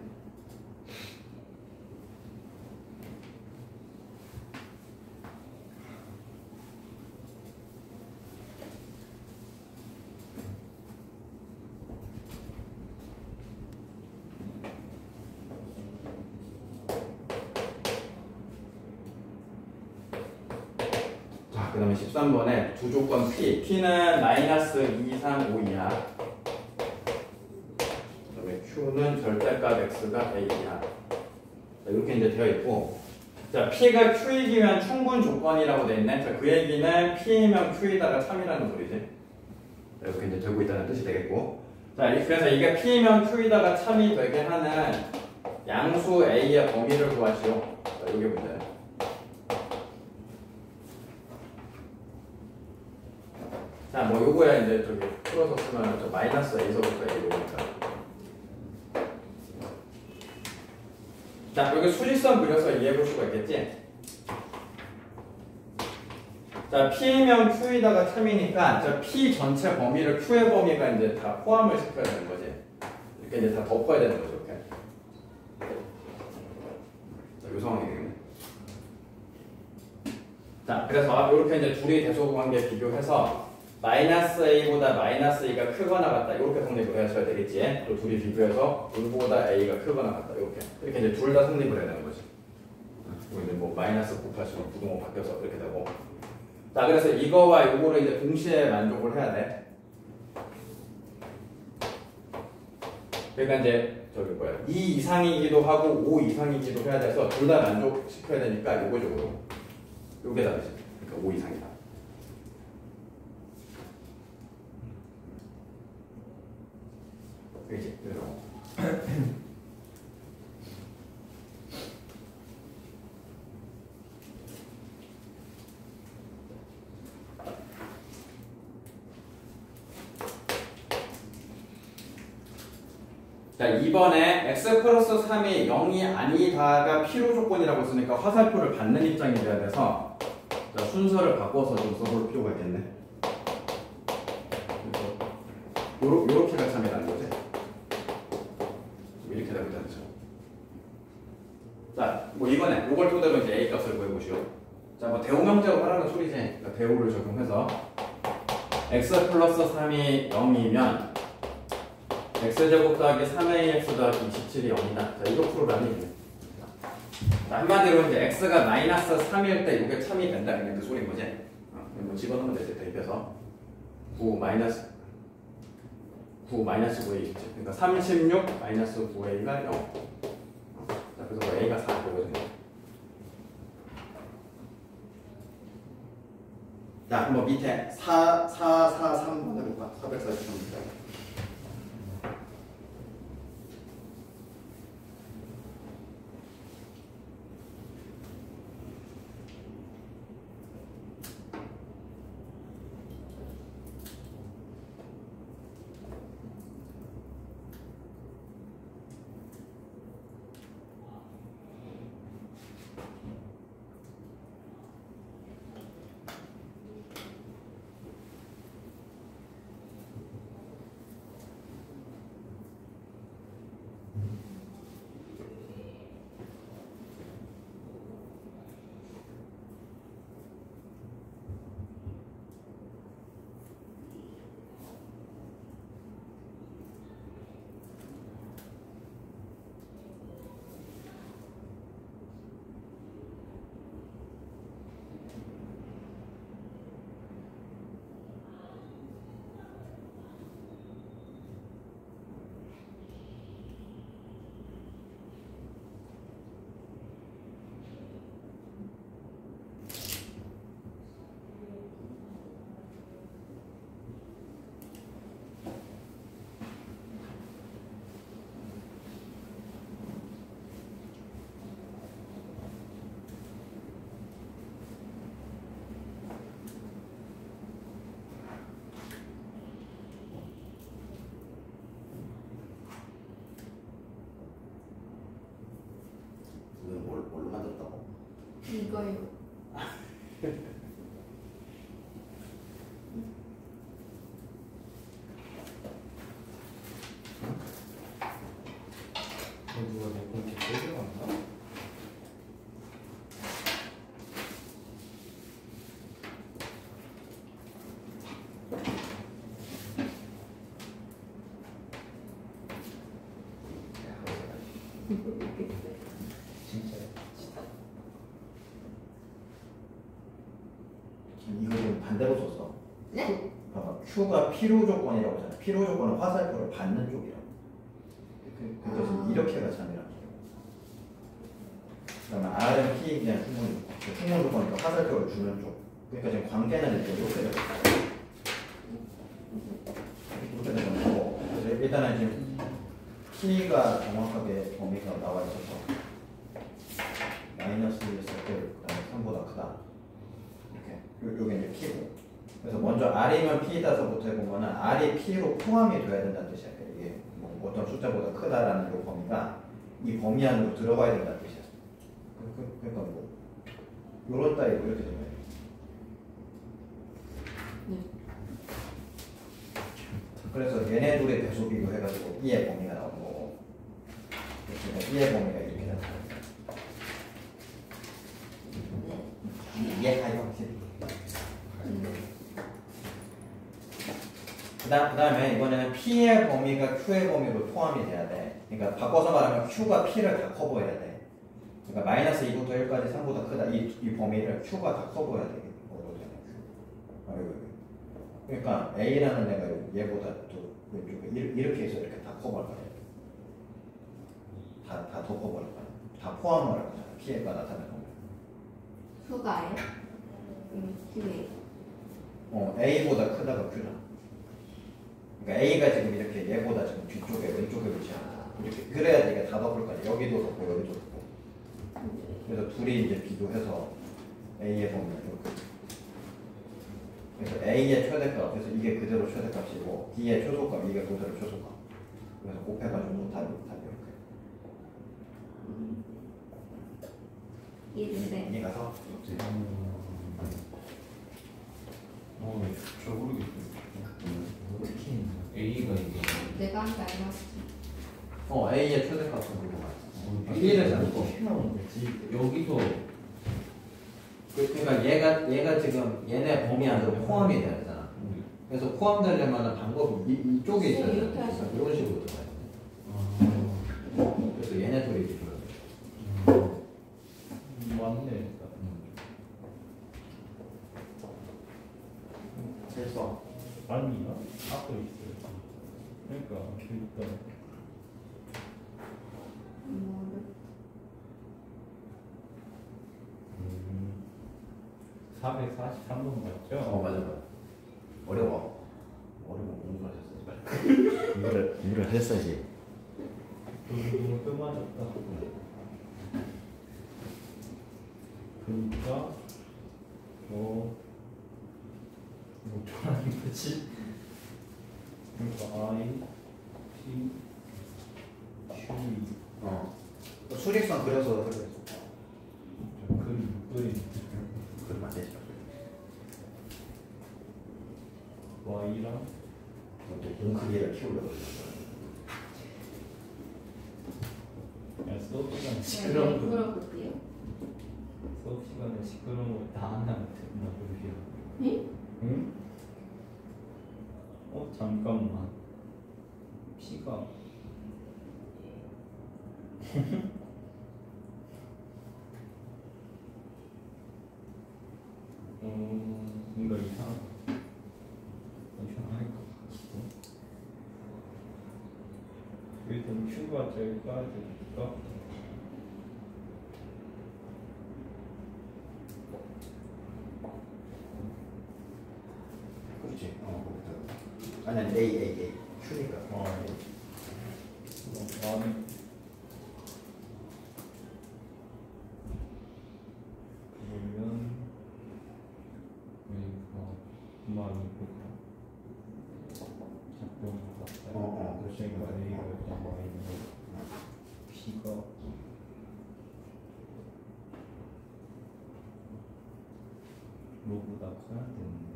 그 다음에 13번에 두 조건 P. P는 마이너스 2, 3, 5 이하. 그 다음에 Q는 절대값 X가 A 이하. 자, 이렇게 이제 되어 있고. 자, P가 Q이기 위한 충분 조건이라고 되어 있네. 자, 그 얘기는 P이면 Q이다가 참이라는 소리지. 자, 이렇게 이제 되고 있다는 뜻이 되겠고. 자, 그래서 이게 P이면 Q이다가 참이 되게 하는 양수 A의 범위를 구하시오. 자, 이게 문제예요. 자, 뭐 요거야 이제 저기 풀어서 쓰면 저 마이너스 A서부터 A로 오니까. 자, 여기 수직선 그려서 이해해 볼 수가 있겠지? 자, P면 Q에다가 참이니까 저 P 전체 범위를 Q의 범위가 이제 다 포함을 시켜야 되는 거지. 이렇게 이제 다 덮어야 되는 거죠, 이렇게. 자, 이 상황이 되겠네. 자, 그래서 이렇게 이제 둘이 대소분 관계 비교해서 마이너스 A보다 마이너스 A가 크거나 같다. 이렇게 성립을 하셔야 되겠지. 또 둘이 비교해서 A보다 A가 크거나 같다. 이렇게. 이렇게 이제 둘 다 성립을 해야 되는 거지. 그리고 이제 뭐 마이너스 곱하시면 부동호 바뀌어서 이렇게 되고. 자, 그래서 이거와 이거를 이제 동시에 만족을 해야 돼. 그러니까 이제 저기 뭐야 2 이상이기도 하고 5 이상이기도 해야 돼서 둘 다 만족시켜야 되니까 요거적으로 요게 다르지. 그러니까 5 이상이다. 그렇지. 그래서 자, 이번에 x 플러스 3이 0이 아니다가 필요 조건이라고 했으니까 화살표를 받는 입장이 돼야 돼서 자, 순서를 바꿔서 좀 써볼 필요가 있겠네. 요렇게가 참이라는 거지. 이렇게 되면 되죠. 자, 뭐 이번에 요걸 토대로 이제 A 값을 구해보시오. 자, 뭐 대우명제로 하라는 소리지. 그러니까 대우를 적용해서 x 플러스 3이 0이면 x제곱 더하기 3ax 더하기 27이 0이다. 자, 이거 풀어라는 얘기네. 한마디로 이제 x가 마이너스 3일 때 이게 참이 된다는 그 소리인 거지. 뭐 집어넣으면 되지. 대입해서 9 마이너스 9의 27. 그러니까 36 마이너스 9a가 0. 자, 그래서 뭐 a가 4 되거든요. 자, 한번 밑에 4, 4, 4, 3 해볼까? 443입니다. 뭘로 만들었다고? 이거요. 누가 내 공기 빼려왔나? 진짜 이거 좀 반대로 썼어. 네? 봐봐, Q가 필요 조건이라고 하잖아. 필요 조건은 화살표를 받는 쪽이라고. 그래서 이렇게가 참이라는 거예요. 그러면 R은 P 그냥 충분 조건이니까 화살표를 주는 쪽. 그러니까 지금 관계는 이렇게 되는 거고. 그래서 일단은 지금 P가 정확하게 범위가 나와 있어서 마이너스 1을 때 그다음에 3보다 크다. 이렇게 요게 이제 P고. 그래서 먼저 R이면 P다서부터 해보면은 R이 P로 포함이 돼야 된다는 뜻이야. 이게 뭐 어떤 숫자보다 크다라는 요 범위가 이 범위 안으로 들어가야 된다는 뜻이야. 그러니까 뭐 요런 따위로 이렇게 된 거예요. 네. 그래서 얘네 둘의 배수 비교해가지고 E의 범위가 나오는 거고, E의 범위가 이렇게 나타나요. 이해가요 확실히. 그다음에 이번에는 P의 범위가 Q의 범위로 포함이 돼야 돼. 그러니까 바꿔서 말하면 Q가 P를 다 커버해야 돼. 그러니까 마이너스 2부터 1까지 3보다 크다. 이 범위를 Q가 다 커버해야 되거든요. 그러니까 A라는 애가 얘보다 또 왼쪽에 이렇게 해서 이렇게 다 커버할 거예요. 다 덮어버릴 거예요. 다 포함을 할 거잖아. P가 나타나는 거. Q가요? Q에. A보다 크다가 Q잖아. 그러니까 A가 지금 이렇게 얘보다 지금 뒤쪽에 왼쪽에 위치하는 이렇게 그래야 이게 다 덮을 거야. 여기도 덮고 여기도 덮고. 그래서 둘이 이제 비교해서 A의 범위를 이렇게. 그래서 A의 최대값, 그래서 이게 그대로 최대값이고 B의 최소값, 이게 그대로 최소값. 그래서 곱해가지고 답이 이렇게. 이해되네. 이해 가서 저 모르겠어요. 어떻게 A가 이게 내가 한 게 아니었어. A의 최대값은 물어봐. B를 잡고. 어떻게 나오는 거지? 여기서 그러니까 얘가 지금 얘네 범위 안으로 포함이 돼야 되잖아. 그래서 포함되려면 방법이 이쪽에 있어야 돼. 이렇게 할 수 있어. 이런 식으로 들어가야 돼. 그래서 얘네 둘이 이렇게 들어가야 돼. 맞네. 그래서 아니야? 앞에 있어요. 그러니까 일단 443번 맞죠? 맞아. 어려워. 공부를 하셨어야지. 공부를 하셨어야지. 너무 또 맞았다. 그러니까 뭐 좋아하는 거지? 그러니까 I, P, Q 수직선 그려서 그래. 그림 그럼 안 되죠. Y랑 공 크기를 키우려고 그냥 수업 시간에 네, 시끄러운 거 물어볼게요. 수업 시간에 시끄러운 거 다 안 하면 된다 그러게요. 응? 응? 잠깐만. P가 뭔가 이상할 것 같기도. 일단 Q가 제일 까야 되니까 그렇지. 아니 A Q니까. 나는 그러면 A가 Y고 작동이 같아요. 그렇지. A가 Y고 P가 로보다 커야 되는데.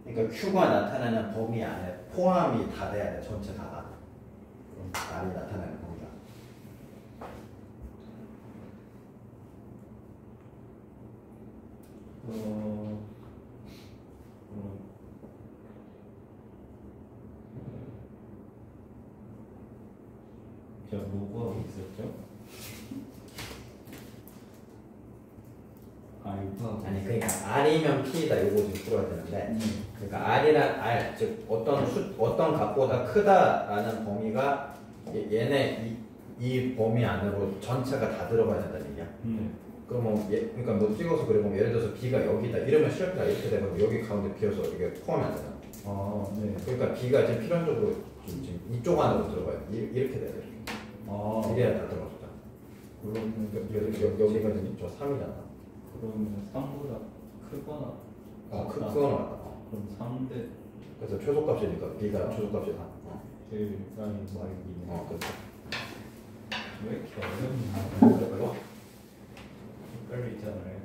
그러니까 Q가 나타나는 범위 안에 포함이 다 돼야 돼. 전체 다가. 그럼 R이 나타나는 범위가. 제가 로고하고 있었죠? 아니 그러니까 R이면 P다 이거 지금 풀어야 되는데 그러니까 R이란 R 즉 어떤 값보다 크다라는 범위가 얘네 이 범위 안으로 전체가 다 들어가야 된다는 얘기야. 그러면 그러니까 뭐 찍어서 그려보면 예를 들어서 B가 여기다 이러면 실수가 이렇게 되면 여기 가운데 비어서 이게 포함이 안 되잖아. 네. 그러니까 B가 지금 필연적으로 지금 이쪽 안으로 들어가요. 이렇게 돼야 돼. 이래야 다 들어갔다. 그러면 여기가 지금 저 3이잖아. 그러면 3보다 크거나 그거는 맞다. 그럼 3대 그래서 최소값이니까 B가 최소값이다. 제일라인 말기네. 그렇죠. 왜 이렇게 어렵냐? 그리고 헷갈려 있잖아요.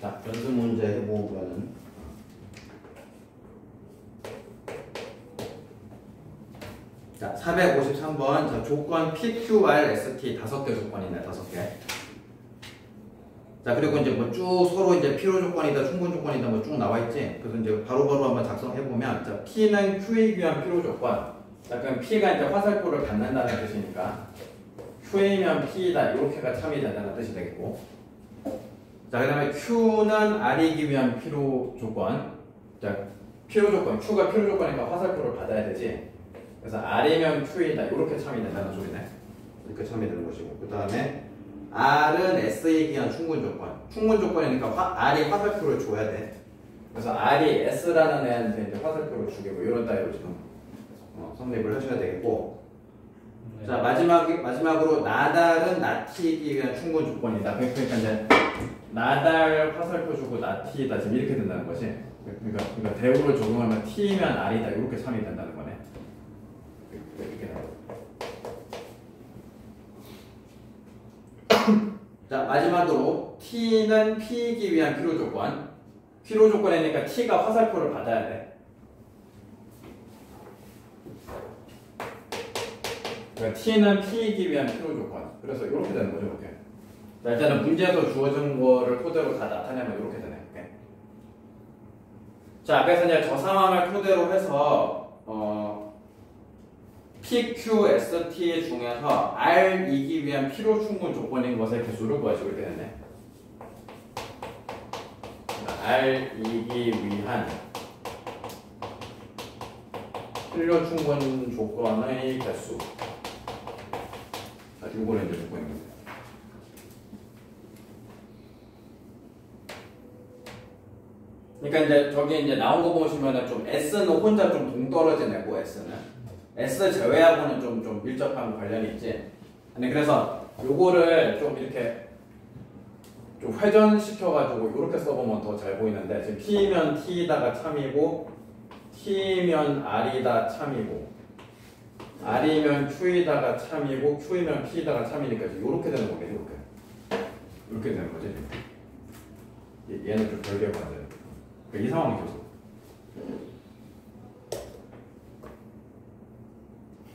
자, 연습 문제 해보면은 자, 453번. 자, 조건 PQR ST 5개 조건이네. 5개. 자, 그리고 이제 뭐 쭉 서로 이제 필요 조건이다, 충분 조건이다 뭐 쭉 나와 있지. 그래서 이제 바로바로 한번 작성해 보면 자, P는 Q에 위한 필요 조건. 자, 그럼 P가 이제 화살표를 갖는다는 뜻이니까 Q이면 P이다 이렇게가 참이 된다는 뜻이 되겠고. 자, 그 다음에 Q는 R이기 위한 필요 조건. 자, 필요 조건. Q가 필요 조건이니까 화살표를 받아야 되지. 그래서 R이면 Q이다. 이렇게 참이 된다는 소리네. 이렇게 참이 되는 것이고. 그 다음에 R은 S이기 위한 충분 조건. 충분 조건이니까 R이 화살표를 줘야 돼. 그래서 R이 S라는 애한테 이제 화살표를 주게 뭐 이런 따위로 지금 성립을 하셔야 되겠고. 네. 자, 마지막으로 나달은 나티이기 위한 충분 조건이다. 그러니까 이제 나달 화살표 주고 나티다 지금 이렇게 된다는 거지. 그러니까 대우를 적용하면 T면 R이다 이렇게 참이 된다는 거네. 이렇게. 자, 마지막으로 T는 P이기 위한 필요 조건. 필요 조건이니까 T가 화살표를 받아야 돼. 그러니까 T는 P이기 위한 필요 조건. 그래서 이렇게 되는 거죠, 이렇게. 자, 일단은 문제에서 주어진 거를 토대로 다 나타내면 이렇게 되네. 이렇게. 자, 그래서 이제 저 상황을 토대로 해서 PQST 중에서 R이기 위한 필요 충분 조건인 것의 개수를 구하시고 이렇게 되네. R이기 위한 필요 충분 조건의 개수. 자, 이거를 이제 조건인 겁니다. 그러니까 이제 저기 이제 나온 거 보시면은 좀 S는 혼자 좀 동떨어진 애고 S는 S 제외하고는 좀 밀접한 관련이 있지. 근데 그래서 요거를 좀 이렇게 좀 회전시켜가지고 이렇게 써보면 더 잘 보이는데 지금 P면 T다가 참이고 T면 R이다 참이고 R이면 Q이다가 참이고 Q이면 P다가 참이니까 이렇게 되는 거겠지. 이렇게 되는 거지. 얘는 좀 별개로 가야 돼. 이 상황이 계속.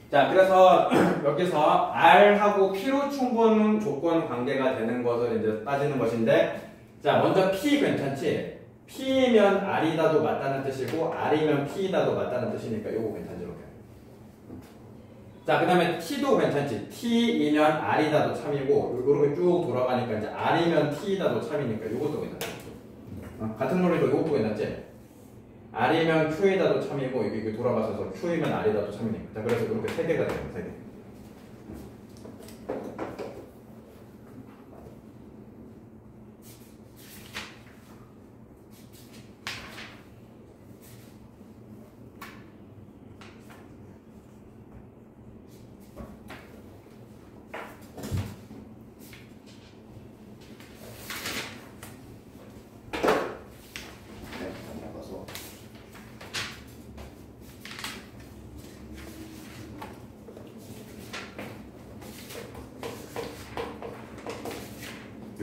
자, 그래서 여기서 R하고 P로 충분 조건 관계가 되는 것을 이제 따지는 것인데, 자, 먼저 P 괜찮지? P면 R이다도 맞다는 뜻이고, R이면 P이다도 맞다는 뜻이니까 요거 괜찮지, 이렇게. 자, 그 다음에 T도 괜찮지? T이면 R이다도 참이고, 이렇게 쭉 돌아가니까 이제 R이면 T이다도 참이니까 요것도 괜찮지. 같은 논리로 이것도 괜찮지? R이면 Q이다도 참이고 이게 돌아가서 Q이면 R이다도 참이니까. 자, 그래서 이렇게 세 개가 돼요. 세 개.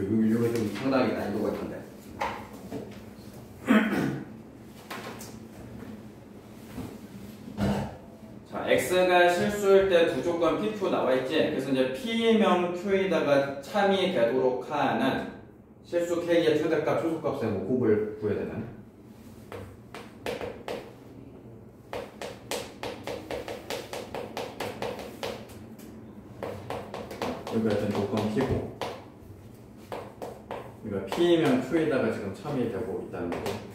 이거 좀 상당히 난이도가 있던데. 자, X가 실수일 때 두 조건 PQ 나와 있지? 그래서 이제 P명 Q에다가 참이 되도록 하는 실수 K의 최대값, 소수값의 뭐 곱을 구해야 되는. 여기 하여튼 조건 P고. 그러니까 P면 Q에다가 지금 참이 되고 있다는 거고.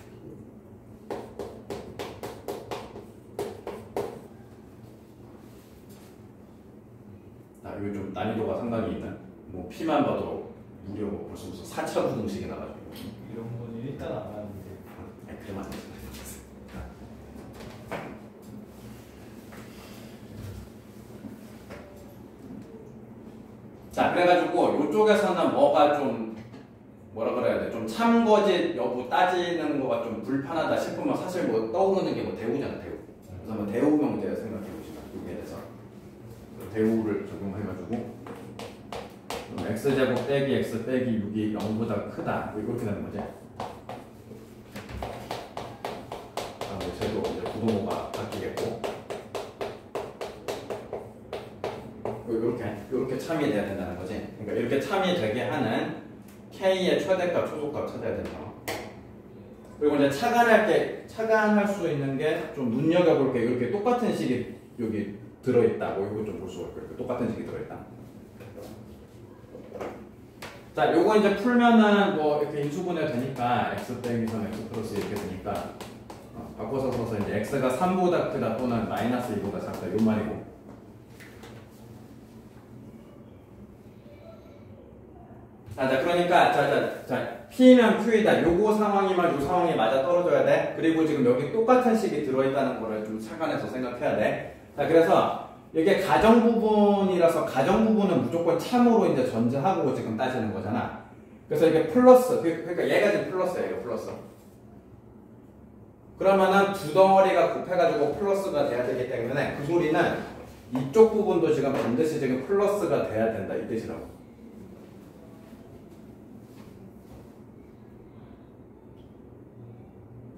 이거 좀 난이도가 상당히 있는. 뭐 P만 봐도 무려 뭐 벌써 무슨 4차 부등식이 나가지고. 이런 건 일단 안 하는데. 그만. 자, 그래가지고 이쪽에서는 뭐가 좀 뭐라 그래야 돼? 좀 참거짓 여부 따지는 거가 좀 불편하다 싶으면 사실 뭐 떠오르는 게 뭐 대우잖아, 대우. 그래서 한번 대우 명제 생각해 보시면 여기에 대해서 대우를 적용해가지고 x제곱 빼기 x 빼기 6이 0보다 크다 이렇게 되는 거지. 쟤도 이제 부동호가 바뀌겠고 이렇게 참이 돼야 된다는 거지. 그러니까 이렇게 참이 되게 하는 k의 최대값, 초소값 찾아야 된다. 그리고 이제 차간할 수 있는 게 좀 눈여겨볼 게 이렇게 똑같은 식이 여기 들어있다. 뭐 이거 좀 볼 수가 있고 이렇게 똑같은 식이 들어있다. 자, 요거 이제 풀면은 뭐 이렇게 인수분해 되니까 x 빼기 3 x 플러스 이렇게 되니까 바꿔서 써서 이제 x가 3보다 크다 또는 마이너스 2보다 작다 요 말이고. 자, 그러니까 자 P면 Q이다. 요거 상황이면 요 상황이 맞아 떨어져야 돼. 그리고 지금 여기 똑같은 식이 들어있다는 거를 좀 착안해서 생각해야 돼. 자, 그래서 이게 가정 부분이라서 가정 부분은 무조건 참으로 이제 전제하고 지금 따지는 거잖아. 그래서 이게 플러스, 그러니까 얘가 지금 플러스야, 이거 플러스. 그러면은 두 덩어리가 곱해가지고 플러스가 돼야 되기 때문에 그 소리는 이쪽 부분도 지금 반드시 지금 플러스가 돼야 된다 이 뜻이라고.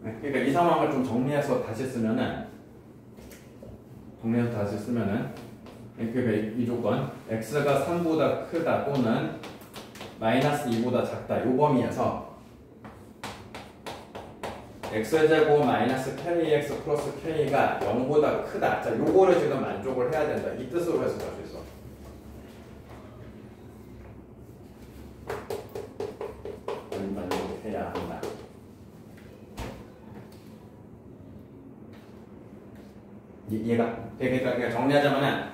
그러니까 이 상황을 좀 정리해서 다시 쓰면은 그러니까 이 조건 x가 3보다 크다 또는 마이너스 2보다 작다 요 범위에서 x제곱 마이너스 kx 플러스 k가 0보다 크다. 자, 요거를 지금 만족을 해야 된다. 이 뜻으로 해석할 수 있어. 만족해야 한다. 얘가 그러니까 정리하자면은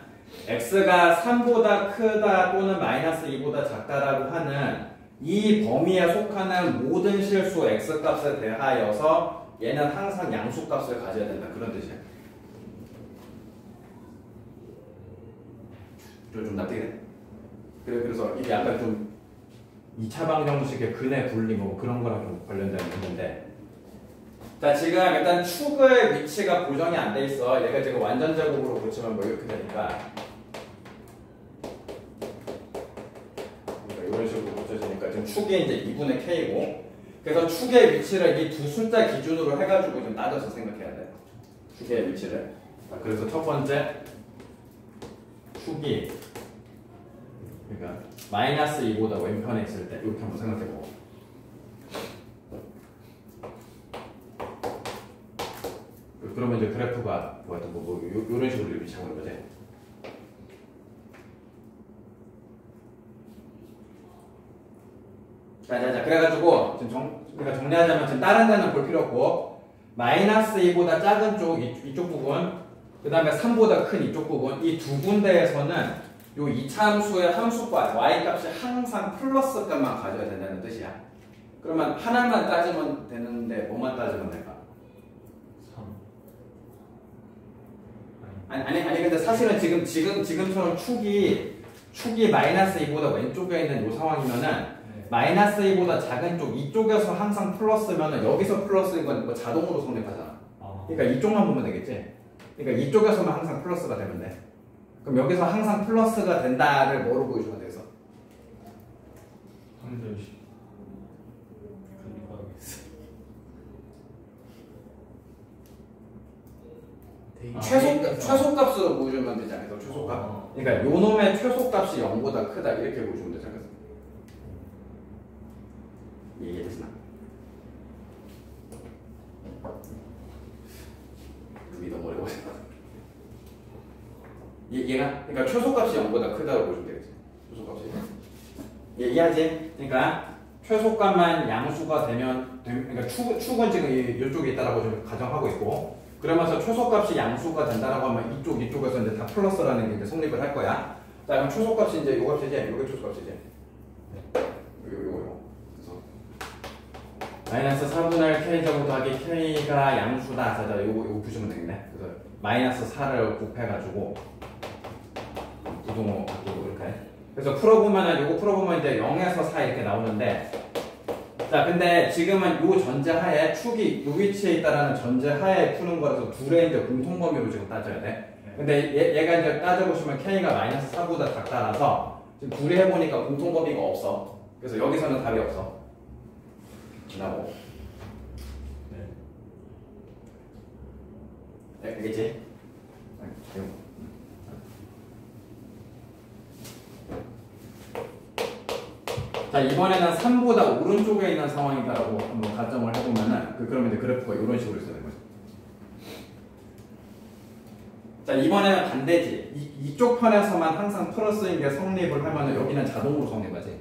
x가 3보다 크다 또는 마이너스 2보다 작다라고 하는 이 범위에 속하는 모든 실수 x값에 대하여서 얘는 항상 양수값을 가져야 된다 그런 뜻이야. 좀 납득이 그래서 이게 약간 좀 2차 방정식의 근의 분리 뭐 그런 거랑 좀 관련된 문제인데, 자, 지금 일단 축의 위치가 고정이 안 돼 있어. 얘가 지금 완전 제곱으로 고치면 뭐 이렇게 되니까 이런 식으로 고쳐지니까 지금 축이 이제 2분의 k고, 그래서 축의 위치를 이 두 숫자 기준으로 해가지고 좀 따져서 생각해야 돼. 축의 위치를. 자, 그래서 첫 번째 축이 그러니까 마이너스 2보다 왼편에 있을 때 이렇게 한번 생각해보고, 그러면 이제 그래프가 이런 식으로 위치하고 있는 거지. 자, 그래가지고 지금 그러니까 정리하자면 지금 다른 데는 볼 필요 없고 마이너스 2보다 작은 쪽 이쪽 부분, 그 다음에 3보다 큰 이쪽 부분, 이 두 군데에서는 요 이차함수의 함수과 y값이 항상 플러스 값만 가져야 된다는 뜻이야. 그러면 하나만 따지면 되는데 뭐만 따지면 될까? 3. 아니 근데 사실은 지금처럼 축이 마이너스 2보다 왼쪽에 있는 요 상황이면은 마이너스 2보다 작은 쪽 이쪽에서 항상 플러스면은 여기서 플러스인 건 뭐 자동으로 성립하잖아. 그러니까 이쪽만 보면 되겠지. 그러니까 이쪽에서만 항상 플러스가 되면 돼. 그럼 여기서 항상 플러스가 된다를 뭐로 보여주면 되겠어? 항절식. 최소값으로 보여주면 되지 않겠어? 최소값. 그러니까 요 놈의 최소값이 0보다 크다 이렇게 보여주면 되지 않겠어? 이해되시나? 눈이 너무 어려워서. 얘가 그러니까 최소값이 0보다 크다고 보시면 되겠지. 최소값이. 이해하지? 그러니까 최소값만 양수가 되면 그러니까 축은 지금 이쪽에 있다라고 좀 가정하고 있고, 그러면서 최소값이 양수가 된다라고 하면 이쪽에서 이제 다 플러스라는 게 이제 성립을 할 거야. 자 그럼 초소값이 이제 요 값이지? 요게 초소값이지? 요거 그래서 마이너스 4분의 1 K제곱 더하기 K가 양수다. 자 요거 부시면 되겠네. 그래서 마이너스 4를 곱해가지고 부동호 바꾸고 이렇게. 그래서 풀어보면은 요거 풀어보면 이제 0에서 4 이렇게 나오는데, 자 근데 지금은 요 전제하에 축이 요 위치에 있다라는 전제하에 푸는 거라서 둘의 이제 공통범위로 지금 따져야 돼. 근데 얘가 이제 따져보시면 K가 마이너스 4보다 작다라서 지금 둘이 해보니까 공통범위가 없어. 그래서 여기서는 답이 없어. 지나고. 네, 알겠지? 자 이번에는 3보다 오른쪽에 있는 상황이다라고 한번 가정을 해보면은 그러면 이제 그래프가 이런 식으로 있어야 되는 거죠. 자 이번에는 반대지. 이쪽 편에서만 항상 플러스인 게 성립을 하면은 여기는 자동으로 성립하지.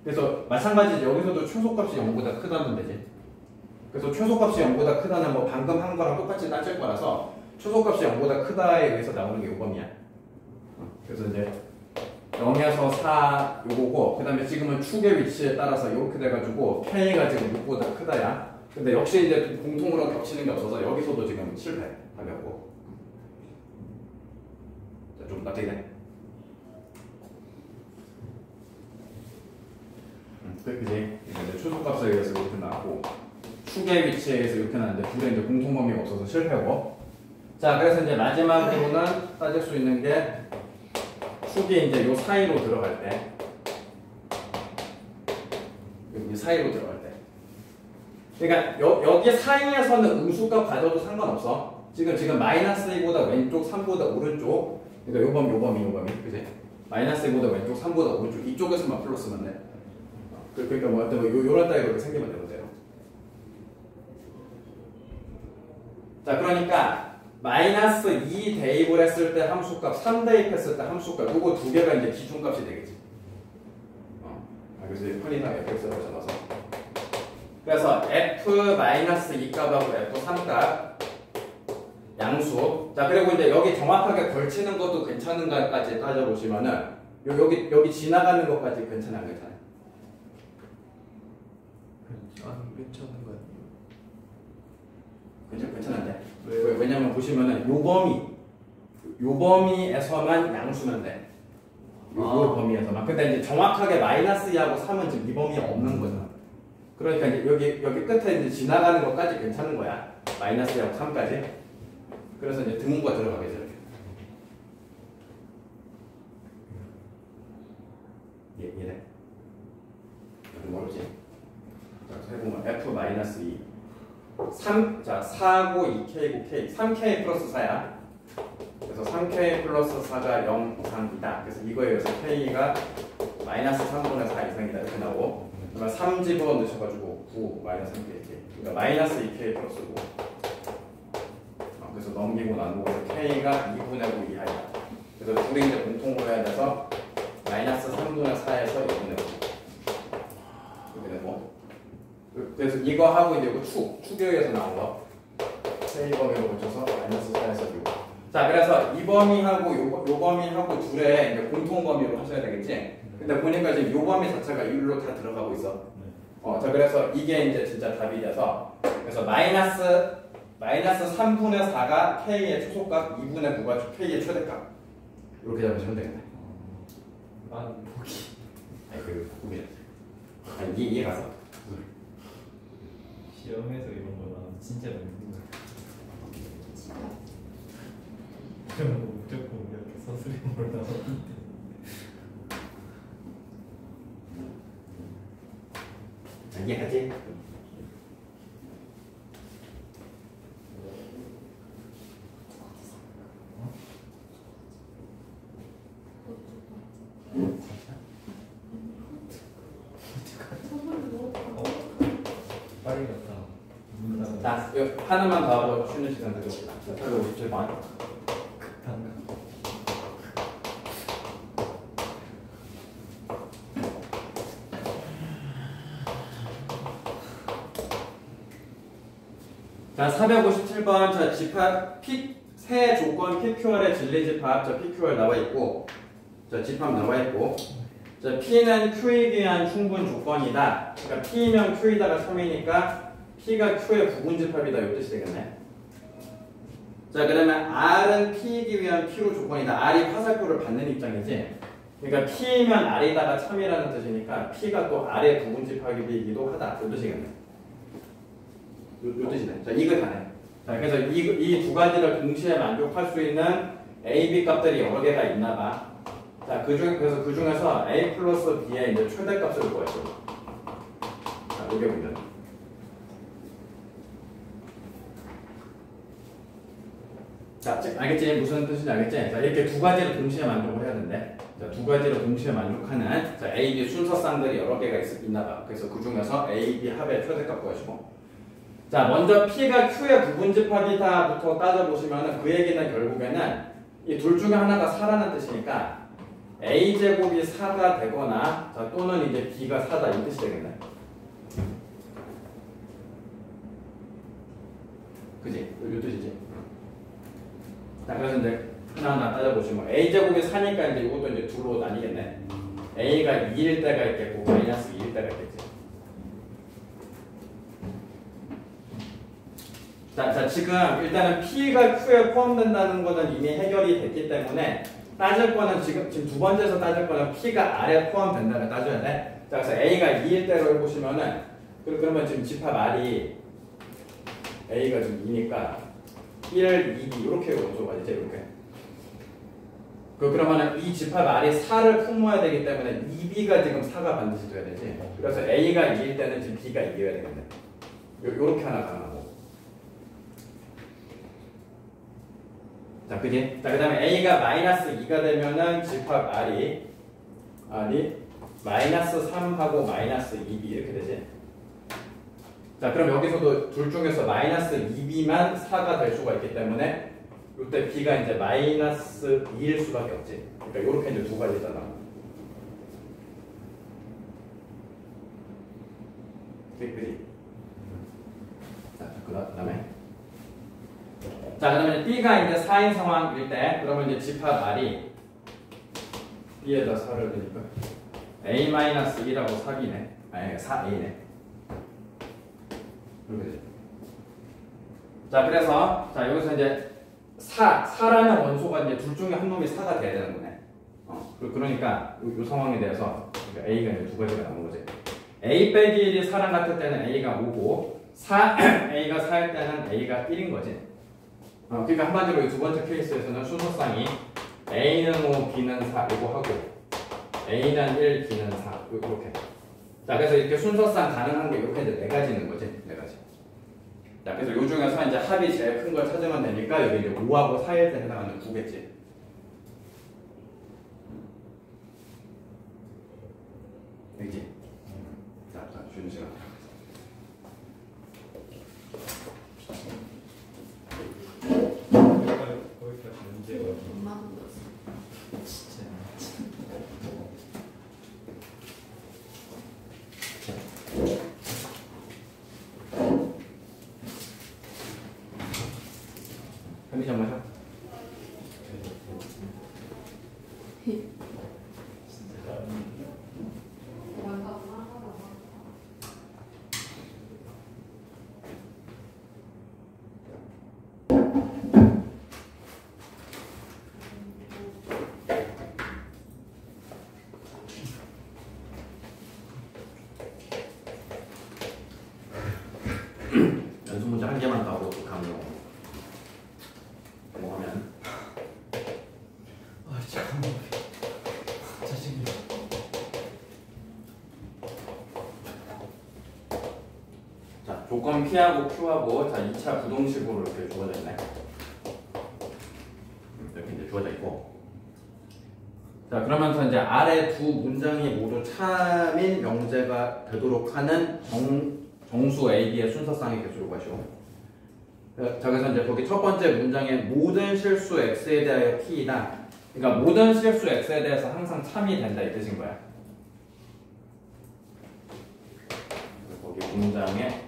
그래서 마찬가지지. 여기서도 최소값이 0보다 크다면 되지. 그래서 최소값이 0보다 크다는 뭐 방금 한 거랑 똑같이 따질 거라서 최소값이 0보다 크다에 의해서 나오는 게 요범이야. 그래서 이제 0에서 4 요거고, 그 다음에 지금은 축의 위치에 따라서 이렇게 돼가지고 K가 지금 6보다 크다야. 근데 역시 이제 공통으로 겹치는 게 없어서 여기서도 지금 실패. 답이 없고. 자, 좀 납득이네. 그지? 이제 최소값에 의해서 이렇게 나왔고, 축의 위치에 의해서 이렇게 나왔는데 둘에 이제 공통범위가 없어서 실패고. 자, 그래서 이제 마지막으로는 따질 수 있는 게 축이 이제 요 사이로 들어갈 때, 여기 사이로 들어갈 때. 그러니까 여기 사이에서는 음수값 가져도 상관없어. 지금 마이너스 2보다 왼쪽, 3보다 오른쪽. 그러니까 요범이, 그지? 마이너스 2보다 왼쪽, 3보다 오른쪽. 이쪽에서만 플러스면 돼. 그러니까 뭐 요런 따위로 이렇게 생기면 되면 돼요. 자, 그러니까 마이너스 2 대입을 했을 때 함수값, 3 대입했을 때 함수값, 요거 두 개가 이제 기준값이 되겠지. 그래서 편의상 fx라고 잡아서. 그래서 f-2 값하고 f3 값 양수. 자, 그리고 이제 여기 정확하게 걸치는 것도 괜찮은가까지 따져보시면은 여기 지나가는 것까지 괜찮아, 안 괜찮아? 괜찮은 거 아니에요? 괜찮은데? 왜? 왜냐면 보시면은 요 범위에서만 양수면 돼. 요 범위에서만. 근데 이제 정확하게 마이너스 2하고 3은 지금 이 범위에 없는 거잖아. 그러니까 이제 여기 끝에 이제 지나가는 것까지 괜찮은 거야. 마이너스 2하고 3까지. 그래서 이제 등호가 들어가겠죠. 이렇게. 이래. 좀 어렵지? 자, 해보면 f-2 3, 자, 4고 2k고 k 3k 플러스 4야. 그래서 3k 플러스 4가 0 이상이다. 그래서 이거에 의해서 k가 마이너스 3분의 4 이상이다 이렇게 나오고, 그러면 3 집어넣으셔가지고 9 마이너스 3k 이렇게. 그러니까 마이너스 2k 플러스 9. 그래서 넘기고 나누고 k가 2분의 9 이하이다. 그래서 둘이 이제 공통으로 해야 돼서 마이너스 3분의 4에서 2분의 9 이렇게 되고. 그래서 이거 하고 이제 이거 축에 의해서 나온 거 k 범위로 고쳐서 마이너스 4에서 6. 자, 그래서 이 범위하고 요 범위하고 둘의 이제 공통 범위로 하셔야 되겠지. 근데 보니까 지금 요 범위 자체가 일로 다 들어가고 있어. 자, 그래서 이게 이제 진짜 답이 돼서, 그래서 마이너스 3분의 4가 k의 초소값, 2분의 9가 k의 최대값. 이렇게 잡으시면 되겠네. 난 보기. 아니 꿈이래. 아니 이해 가서. 시험에서 이런 거 나는 진짜 많이 그런 거 무조건 이렇게 서술형으로 나오는데. 이해하지? 빨리 갔다. 자, 하나만 더 하고 쉬는 시간 드려봅시다. 자, 857번. 자, 457번. 자, 집합 새 조건 PQR의 진리 집합. 자, PQR 나와 있고. 자, 집합 나와 있고. 자, P는 Q이기 위한 충분 조건이다. 그러니까 P면 Q이다가 3이니까 P가 Q의 부분집합이다. 이 뜻이 되겠네. 자, 그러면 R은 P이기 위한 필요 조건이다. R이 화살표를 받는 입장이지. 그러니까 P면 R이다가 참이라는 뜻이니까 P가 또 R의 부분집합이기도 하다. 이 뜻이겠네. 요 뜻이네. 자, 이거 다네. 자, 그래서 이 두 가지를 동시에 만족할 수 있는 A, B 값들이 여러 개가 있나 봐. 자, 그래서 그 중에서 A 플러스 B의 이제 최대값을 구하죠. 자, 여기 보면. 자, 알겠지? 무슨 뜻인지 알겠지? 자, 이렇게 두 가지를 동시에 만족을 해야 되는데, 자, 두 가지를 동시에 만족하는 자, A, B 순서쌍들이 여러 개가 있나 봐. 그래서 그 중에서 A, B 합의 최대값 구하시고. 자, 먼저 P가 Q의 부분집합이다부터 따져보시면 그 얘기는 결국에는 이 둘 중에 하나가 4라는 뜻이니까 A제곱이 4가 되거나 자, 또는 이제 B가 4다 이 뜻이 되겠네. 그지? 이 뜻이지. 자, 그래서 이제 하나하나 따져보시면 A제곱이 4니까 이제 이것도 이제 둘로 나뉘겠네. A가 2일 때가 있겠고 마이너스 2일 때가 있겠지. 자, 지금 일단은 P가 Q에 포함된다는 것은 이미 해결이 됐기 때문에 따질 거는 지금 두 번째에서 따질 거는 P가 R에 포함된다는 걸 따져야 돼. 자, 그래서 A가 2일 때로 해보시면은 그러면 지금 집합 R이 A가 지금 2니까 1, 2, 이렇게 원소가 이제 이렇게. 그러면은 이 집합 R이 4를 품어야 되기 때문에 2B가 지금 4가 반드시 돼야 되지. 그래서 A가 2일 때는 지금 B가 2여야 되겠네. 요렇게 하나 가능하고. 자, 그지? 자, 그 다음에 A가 마이너스 2가 되면은 집합 R이 마이너스 3하고 마이너스 2B 이렇게 되지? 자, 그럼 여기서도 둘 중에서 마이너스 2B만 4가 될 수가 있기 때문에 이때 B가 이제 마이너스 2일 수밖에 없지. 그러니까 이렇게 이제 두 가지잖아. 그지? 자, 그 다음에 자, 그러면 B가 이제 4인 상황일 때, 그러면 이제 집합 R이 B에다 4를 넣으니까 A-2라고 4기네. 아니, 4A네. 이렇게 되죠. 자, 그래서, 자, 여기서 이제 4라는 원소가 이제 둘 중에 한 놈이 4가 돼야 되는 거네. 그러니까, 이 상황에 대해서 A가 이제 두 가지가 나온 거지. A 빼기 1이 4랑 같을 때는 A가 5고, A가 4일 때는 A가 1인 거지. 그러니까 한마디로 이 두 번째 케이스에서는 순서쌍이 A는 5, B는 4 이거 하고 A는 1, B는 4 이렇게. 자, 그래서 이렇게 순서쌍 가능한 게 이렇게 이제 네 가지 있는 거지, 네 가지. 자, 그래서 요 중에서 이제 합이 제일 큰 걸 찾으면 되니까 여기 이제 5하고 4일 때 해당하는 9겠지. 되지? 자, 쉬는 시간. 거기까지 문제가 엄마 불렀어. 진짜. 컨디션 마셔. 연습 문제 한 개만 더 하고 가면 뭐하면 아, 잠깐만. 짜증나. 자, 조건 P하고 Q하고 자 2차 부동식으로 이렇게 주어져 있네. 이렇게 이제 주어져 있고. 자, 그러면서 이제 아래 두 문장이 모두 참인 명제가 되도록 하는 정수 AB의 순서쌍의 개수를 구하시고. 자, 그래서 이제 거기 첫 번째 문장에 모든 실수 X에 대하여 P이다. 그러니까 모든 실수 X에 대해서 항상 참이 된다 이 뜻인 거야. 거기 문장에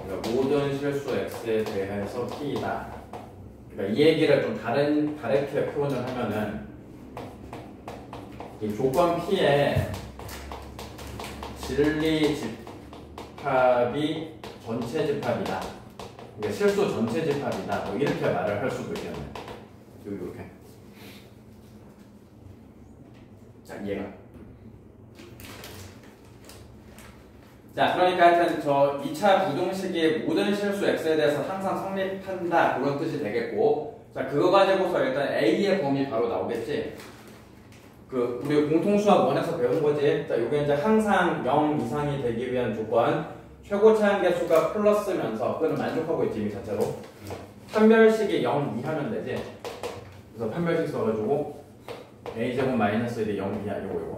그러니까 모든 실수 X에 대해서 P이다. 그러니까 이 얘기를 좀 다르게 표현을 하면은 이 조건 P의 진리 집합이 전체 집합이다. 그러니까 실수 전체 집합이다. 뭐 이렇게 말을 할 수도 있겠네. 이렇게. 자, 이해가. 자, 그러니까 하여튼 저 2차 부등식이 모든 실수 x에 대해서 항상 성립한다. 그런 뜻이 되겠고. 자, 그거 가지고서 일단 a의 범위 바로 나오겠지. 그 우리 공통수학 1에서 배운 거지. 자, 이게 이제 항상 0 이상이 되기 위한 조건. 최고 차항계수가 플러스면서 그거는 만족하고 있지 이미 자체로. 판별식이 0 이하면 되지. 그래서 판별식 써가지고 a제곱 마이너스 1이 0 이하 이거.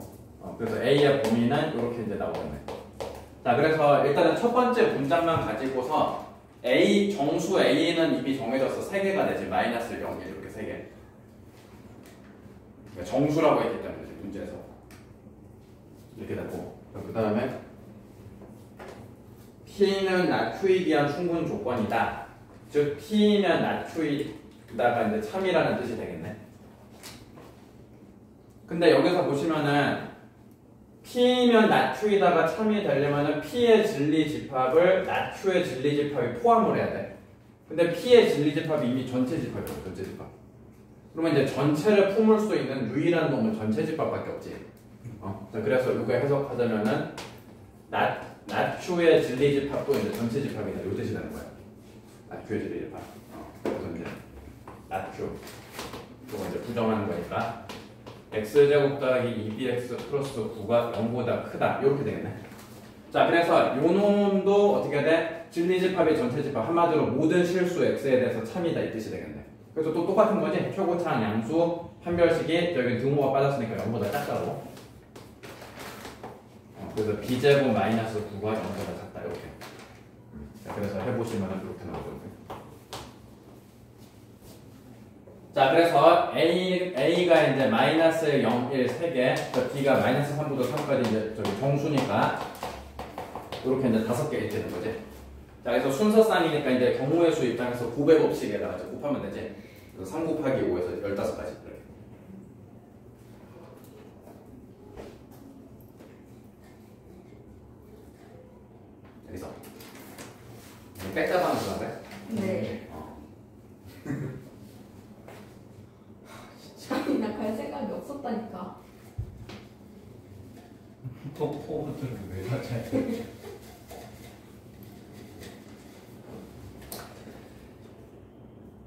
그래서 a의 범위는 이렇게 이제 나오겠네. 자, 그래서 일단은 첫 번째 문장만 가지고서 a 정수 a는 이미 정해졌어. 3개가 되지. 마이너스 0, 1 이렇게 3개. 그러니까 정수라고 했기 때문에 문제에서 이렇게 됐고, 그 다음에 P는 낮추기 위한 충분 조건이다. 즉 P면 낮추기다가 이제 참이라는 뜻이 되겠네. 근데 여기서 보시면은 P면 낮추기다가 참이 되려면은 P의 진리 집합을 낮추의 진리 집합이 포함을 해야 돼. 근데 P의 진리 집합이 이미 전체 집합이야. 전체 집합. 그러면 이제 전체를 품을 수 있는 유일한 놈은 전체 집합밖에 없지. 자, 그래서 이거 해석하자면은 낮추의 진리 집합도 이제 전체 집합이다. 이 뜻이 되는 거야. 낮추의 진리 집합. 그래서 이제 낮추. 이거 이제 부정하는 거니까 x제곱 더하기 2bx 플러스 9가 0보다 크다. 이렇게 되겠네. 자, 그래서 요 놈도 어떻게 돼? 진리 집합이 전체 집합. 한마디로 모든 실수 x에 대해서 참이다 이 뜻이 되겠네. 그래서 또 똑같은 거지. 최고차항 양수 판별식이 여기 등호가 빠졌으니까 0보다 작다고. 그래서 b제곱 마이너스 9가 0보다 작다 이렇게. 자, 그래서 해보시면 이렇게 나오거든요. 자, 그래서 a가 이제 마이너스 0, 1, 3개, b가 마이너스 3부터 3까지 이제 저기 정수니까 이렇게 이제 5개 있게 된 거지. 자, 그래서 순서쌍이니까 이제 경우의 수 입장에서 곱해곱식에다가 곱하면 되지. 그래서 3 곱하기 5에서 15까지 이렇게. 여기서 뺏자고 하는 거야? 네. 아니 나 갈 생각이 없었다니까. 또 포부터는 왜 맞아요?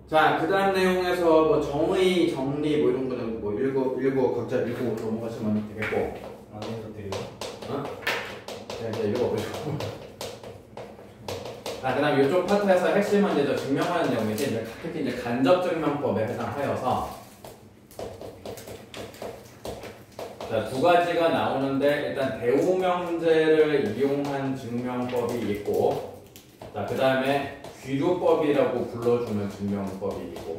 자, 그 다음 내용에서 뭐 정의, 정리 뭐 이런 거는 뭐 읽고 각자 읽고 넘어가시면 되겠고. 안 해도 돼요? 어? 네, 이제 읽어보시고. 그 다음 이쪽 파트에서 핵심은 이제 저 증명하는 내용이지. 이제 특히 이제 간접 증명법에 해당하여서 자, 두 가지가 나오는데 일단 대우명제를 이용한 증명법이 있고, 자, 그 다음에 귀류법이라고 불러주는 증명법이 있고,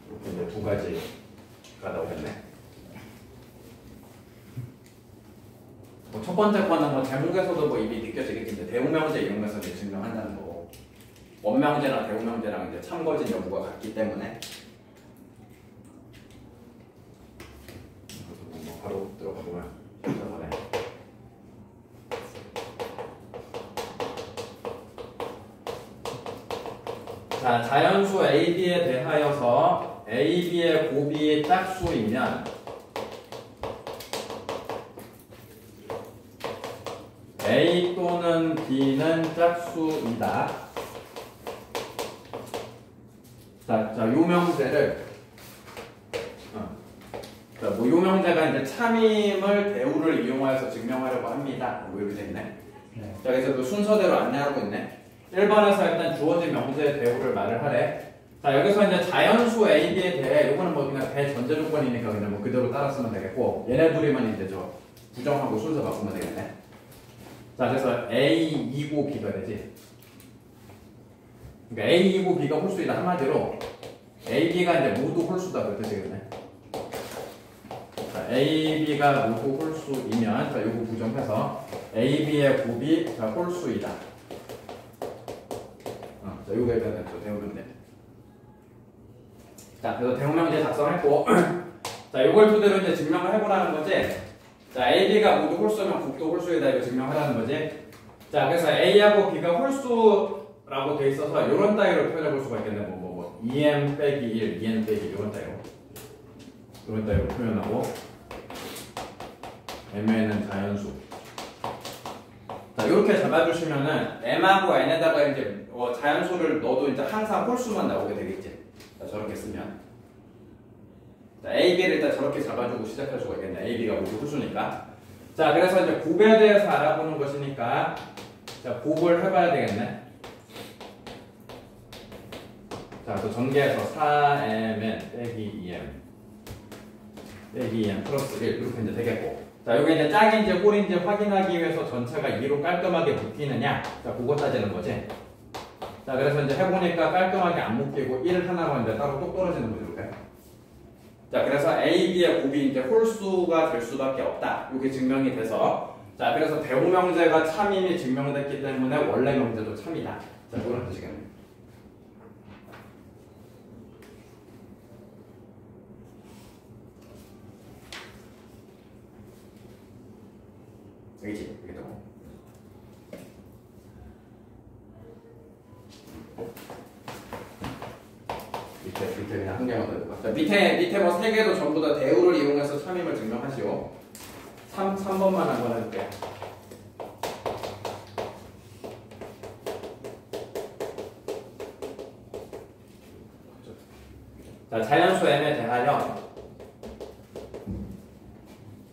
이렇게 이제 두 가지가 나오겠네. 뭐 첫 번째 거는 뭐 제목에서도 뭐 이미 느껴지겠는데 대우명제 이용해서 이제 증명한다는 거고, 원명제랑 대우명제랑 이제 참거진 여부가 같기 때문에 바로 들어가 보면 들어가네. 자, 자연수 AB에 대하여서 AB의 곱이 짝수이면 A 또는 B는 짝수이다. 자, 요명제를 자, 뭐 요명제가 이제 참임을 대우를 이용하여서 증명하려고 합니다. 뭐 이렇게 돼 있네. 네. 자, 그래서 그 순서대로 안내하고 있네. 1번에서 일단 주어진 명제의 대우를 말을 하래. 자, 여기서 이제 자연수 AB에 대해 요거는 뭐 그냥 대전제 조건이니까 그냥 뭐 그대로 따라 쓰면 되겠고, 얘네 둘이만 이제 저 부정하고 순서 바꾸면 되겠네. 자, 그래서 A2고 B가 되지. 그러니까 A2고 B가 홀수이다. 한마디로 A, B가 이제 모두 홀수다 그 뜻이겠네. 자, A, B가 모두 홀수이면 자, 요거 부정해서 A, B의 곱이 자, 홀수이다. 자, 요거 일단 저 배우면 돼. 자, 그래서 대용명제 작성했고 자, 이걸 토대로 이제 증명을 해보라는 거지. 자, A, B가 모두 홀수면 곱도 홀수이다 이거 증명하라는 거지. 자, 그래서 A하고 B가 홀수라고 돼 있어서 이런 따위로 표현해 볼 수가 있겠네. 2m 빼기 1, 2n 빼기 1 이런 따위로. 이런 따위로 표현하고 mn은 자연수. 자, 이렇게 잡아주시면은 m하고 n에다가 이제 자연수를 넣어도 이제 항상 홀수만 나오게 되겠지. 자, 저렇게 쓰면. 자, A, B를 일단 저렇게 잡아주고 시작할 수가 있겠네. A, B가 모두 홀수니까. 자, 그래서 이제 곱에 대해서 알아보는 것이니까 자, 곱을 해봐야 되겠네. 자, 그래서 전개해서 4mn 빼기 2m 빼기 2m 플러스 1 이렇게 이제 되겠고. 자, 여기 이제 짝인지 홀인지 확인하기 위해서 전체가 2로 깔끔하게 묶이느냐. 자, 그거 따지는 거지. 자, 그래서 이제 해보니까 깔끔하게 안 묶이고 1 하나만 이제 따로 똑 떨어지는 거죠, 이렇게. 자, 그래서 A, B의 곱이 이제 홀수가 될 수밖에 없다. 이게 증명이 돼서. 자, 그래서 대우명제가 참임이 증명됐기 때문에 원래 명제도 참이다. 자, 이거는 되시겠네요. 여기지, 여기도. 밑에 그냥 한 개만 더 해볼까? 자, 밑에 뭐 세 개도 전부 다 대우를 이용해서 참임을 증명하시오. 3번만 한번 해볼게요. 자, 자연수 m에 대하여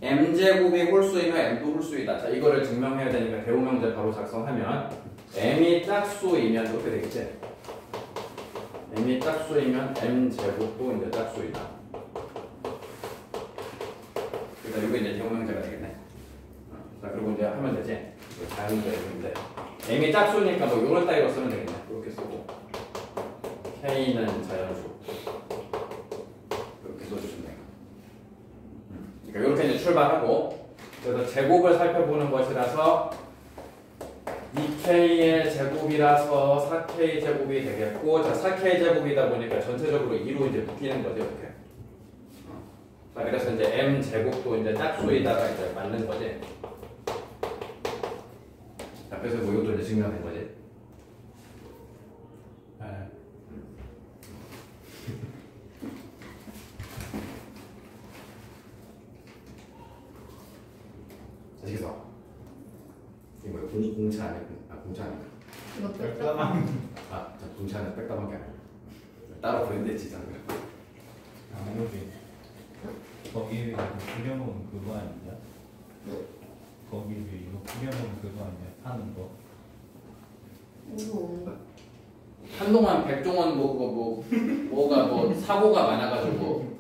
m제곱이 홀수이면 m도 홀수이다. 자, 이거를 증명해야 되니까 대우명제 바로 작성하면 m이 짝수이면 이렇게 되겠지. m이 짝수이면 m제곱도 이제 짝수이다. 그러니까 이거 이제 대우명제가 되겠네. 자, 그리고 이제 하면 되지. 자연수인데 m이 짝수니까 뭐 이런 따위로 쓰면 되겠네. 이렇게 쓰고 k는 자연수. 이렇게 써주시면 돼요. 그러니까 이렇게 이제 출발하고, 그래서 제곱을 살펴보는 것이라서 2k의 제곱이라서 4k 제곱이 되겠고, 자, 4k 제곱이다 보니까 전체적으로 2로 이제 묶이는 거죠, 이렇게. 자, 그래서 이제 m 제곱도 이제 짝수에다가 이제 맞는 거지. 자, 그래서 뭐 이것도 이제 증명된 거지. 아시겠어? 이거 공차 아니야? 공차 아니야? 이거 뺄까만. 저 공차는 빽다만 게 아니야. 따로 브랜드에 지정을. 여기 거기 위에 이거 뿌려먹은 그거 아니냐? 거기 위에 이거 뿌려먹은 그거 아니야? 파는 거. 오. 한동안 백종원 뭐가 사고가 많아가지고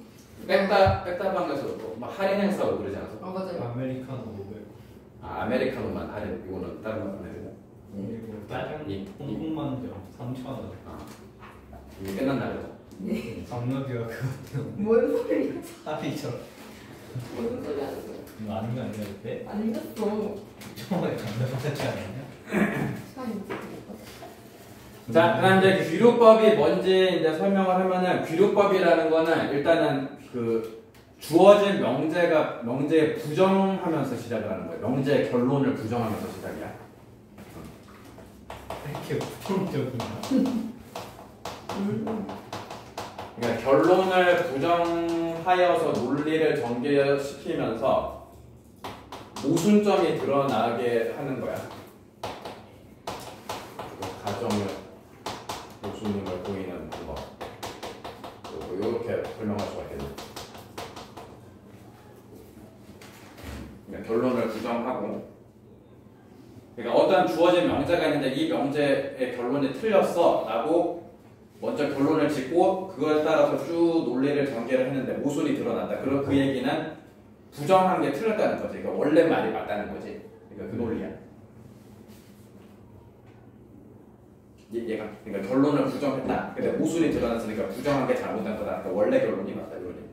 빽다방에서 막 할인 행사하고 그러지 않았어? 맞아요. 아메리카노 500. 아메리카노만 할인, 이거는 다른 거 안 해도. 그리고 짜장 이- 홍콩만두 3,000원. 이게 끝난다 그래서. 장르비가 그거 뭔 소리야? 합의처럼. 무슨 소리 하는 거야? 이거 아닌 거 아니야 그때? 안 읽었어. 처음에 장르 받았지 않았냐? 시간이 못 봤어. 자, 그다음 이제 귀류법이 뭔지 이제 설명을 하면은, 귀류법이라는 거는 일단은 그 주어진 명제에 부정하면서 시작을 하는 거예요. 명제의 결론을 부정하면서 시작이야. 이렇게 부정적이냐? 그러니까 결론을 부정하여서 논리를 전개시키면서 모순점이 드러나게 하는 거야. 가정을 모순임을 보이는 방법. 이렇게 설명할 수가 있겠네. 그러니까 결론을 부정하고, 그러니까 어떤 주어진 명제가 있는데 이 명제의 결론이 틀렸어 라고 먼저 결론을 짓고 그걸 따라서 쭉 논리를 전개를 했는데 모순이 드러난다. 그럼 그 얘기는 부정한 게 틀렸다는 거지. 그러니까 원래 말이 맞다는 거지. 그러니까 그 논리야. 얘가 그러니까 결론을 부정했다. 근데 모순이 드러났으니까 부정한 게 잘못된 거다. 그러니까 원래 결론이 맞다. 이런 얘기.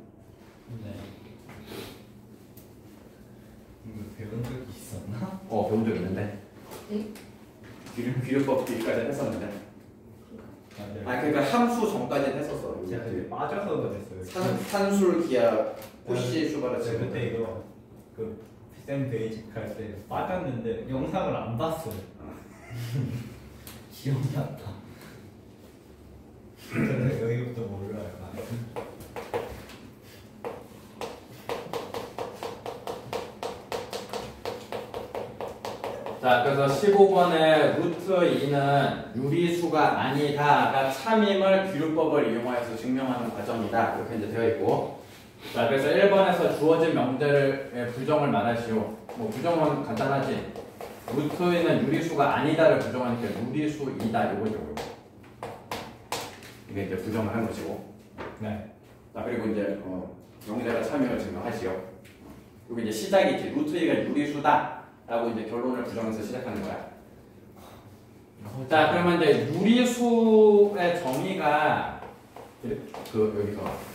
네. 이거 배운 적이 있었나? 배운 적 있는데. 응? 귀류법 뒤까지 했었는데. 아 그러니까 함수 전까지는 했었어. 제가 되게 빠져서 그랬어요. 산술 기하 푸시 슈바르 제가 그때 이거 그 쌤 베이직 할 때 빠졌는데 영상을 안 봤어요. 기억났다. 저는 여기부터 몰라요. 자, 그래서 15번에 루트 2는 유리수가 아니다가 참임을 귀류법을 이용하여서 증명하는 과정이다. 이렇게 이제 되어 있고. 자, 그래서 1번에서 주어진 명제를 부정을 말하시오. 뭐 부정은 간단하지. 루트 2는 유리수가 아니다를 부정하니까 유리수이다. 요거죠. 이게 이제 부정을 한 것이고. 네. 자, 그리고 이제 명제가 참임을 증명하시오. 그리고 이제 시작이지. 루트 2가 유리수다. 라고 이제 결론을 부정해서 시작하는 거야. 자, 그러면 이제 유리수의 정의가 여기서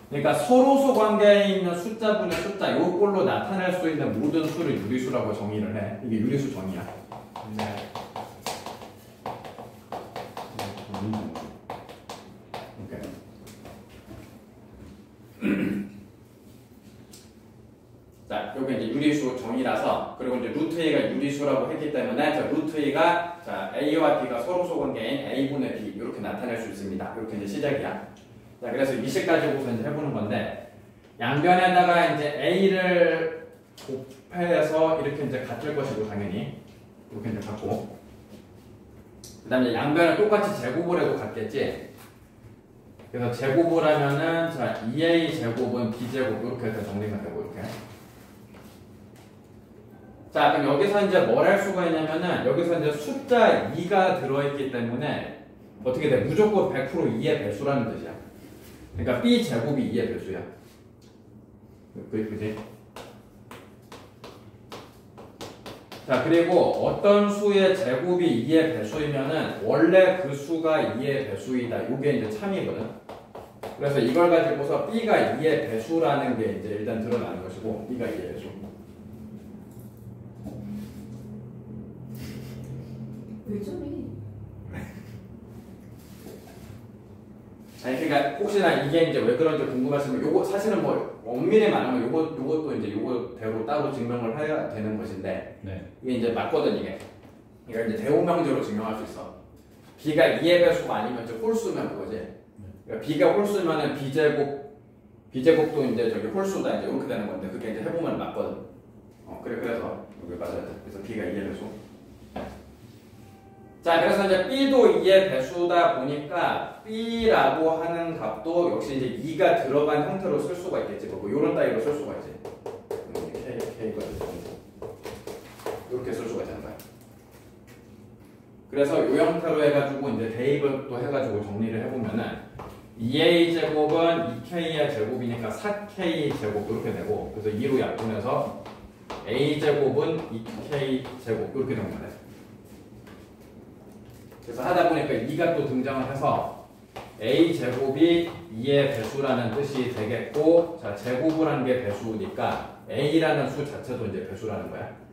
그러니까 서로소 관계에 있는 숫자분의 숫자 요꼴로 나타낼 수 있는 모든 수를 유리수라고 정의를 해. 이게 유리수 정의야. 네. 자, 여기 이제 유리수 정의라서 그리고 이제 루트 A가 유리수라고 했기 때문에 자, 루트 A가 자, A와 B가 서로소 관계인 A분의 B 이렇게 나타낼 수 있습니다. 이렇게 이제 시작이야. 자, 그래서 이 식 가지고서 이제 해보는 건데 양변에다가 이제 A를 곱해서 이렇게 이제 같을 것이고 당연히 이렇게 이제 같고 그다음에 양변을 똑같이 제곱을 해도 같겠지. 그래서 제곱을 하면은 자 2A 제곱은 B 제곱 이렇게 해서 정리가 되고 이렇게. 자, 그럼 여기서 이제 뭘 할 수가 있냐면은 여기서 이제 숫자 2가 들어있기 때문에 어떻게 돼? 무조건 100% 2의 배수라는 뜻이야. 그러니까 B 제곱이 2의 배수야. 그지? 자, 그리고 어떤 수의 제곱이 2의 배수이면은 원래 그 수가 2의 배수이다. 이게 이제 참이거든. 그래서 이걸 가지고서 B가 2의 배수라는 게 이제 일단 드러나는 것이고 B가 2의 배수. 왜 저래? 아니 그러니까 혹시나 이게 이제 왜 그런지 궁금하시면 요거 사실은 뭐 엄밀히 말하면 요것도 이제 요거대로 따로 증명을 해야 되는 것인데 네. 이게 이제 맞거든 이게. 그러니까 이제 대호명제로 증명할 수 있어. B가 2의 배수가 아니면 이제 홀수면 그거지. 그러니까 B가 홀수면은 B제곱도 이제 저기 홀수다 이제 이렇게 되는 건데 그게 이제 해보면 맞거든. 그래서 여기 맞아야 돼. 그래서 B가 2의 배수. 자, 그래서 이제 B도 2의 배수다 보니까 B라고 하는 값도 역시 이제 2가 들어간 형태로 쓸 수가 있겠지. 뭐 요런 따위로 쓸 수가 있지. K가 이렇게 쓸 수가 있는 거야. 그래서 요 형태로 해가지고 이제 대입을 또 해가지고 정리를 해보면은 2A 제곱은 2K의 제곱이니까 4K 제곱 이렇게 되고 그래서 2로 약분해서 A 제곱은 2K 제곱 이렇게 된 거네. 그래서 하다 보니까 2가 또 등장을 해서 A 제곱이 2의 배수라는 뜻이 되겠고 자 제곱을 한 게 배수니까 A라는 수 자체도 이제 배수라는 거야.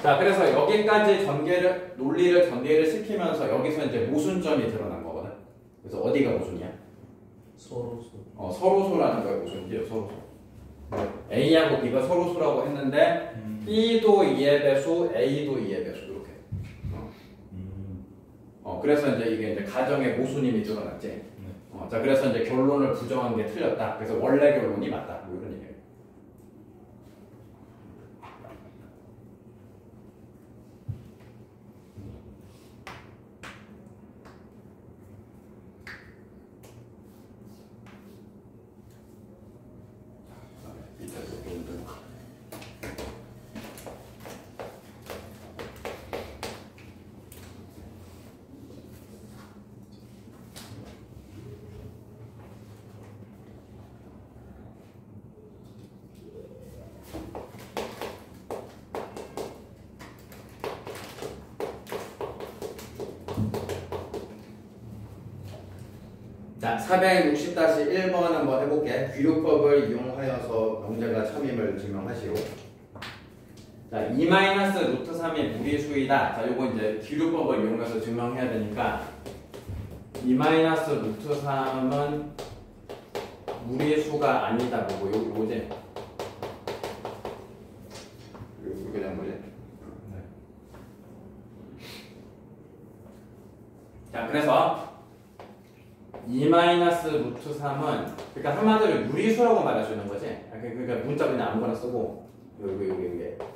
자, 그래서 여기까지 논리를 전개를 시키면서 여기서 이제 모순점이 드러난 거거든. 그래서 어디가 모순이야? 서로소. 서로소라는 거야, 모순이요, 서로소. A하고 B가 서로소라고 했는데 B도 2의 배수, A도 2의 배수 이렇게. 그래서 이제 이게 이제 가정의 모순임이 드러났지. 자, 그래서 이제 결론을 부정한 게 틀렸다. 그래서 원래 결론이 맞다. 뭐 이런 얘기예요. 자, 460-1번 한번 해볼게. 귀류법을 이용하여서 명제가 참임을 증명하시오. 자, 2-루트3이 무리수이다. 자, 요거 이제 기류법을 이용해서 증명해야 되니까 2-루트3은 무리수가 아니다. 보고 요거지. 요게 된 거지. 자, 그래서 2-루트3은 그러니까 한마디로 유리수라고 말할 수 있는 거지. 그러니까 문자 그냥 아무거나 쓰고 여기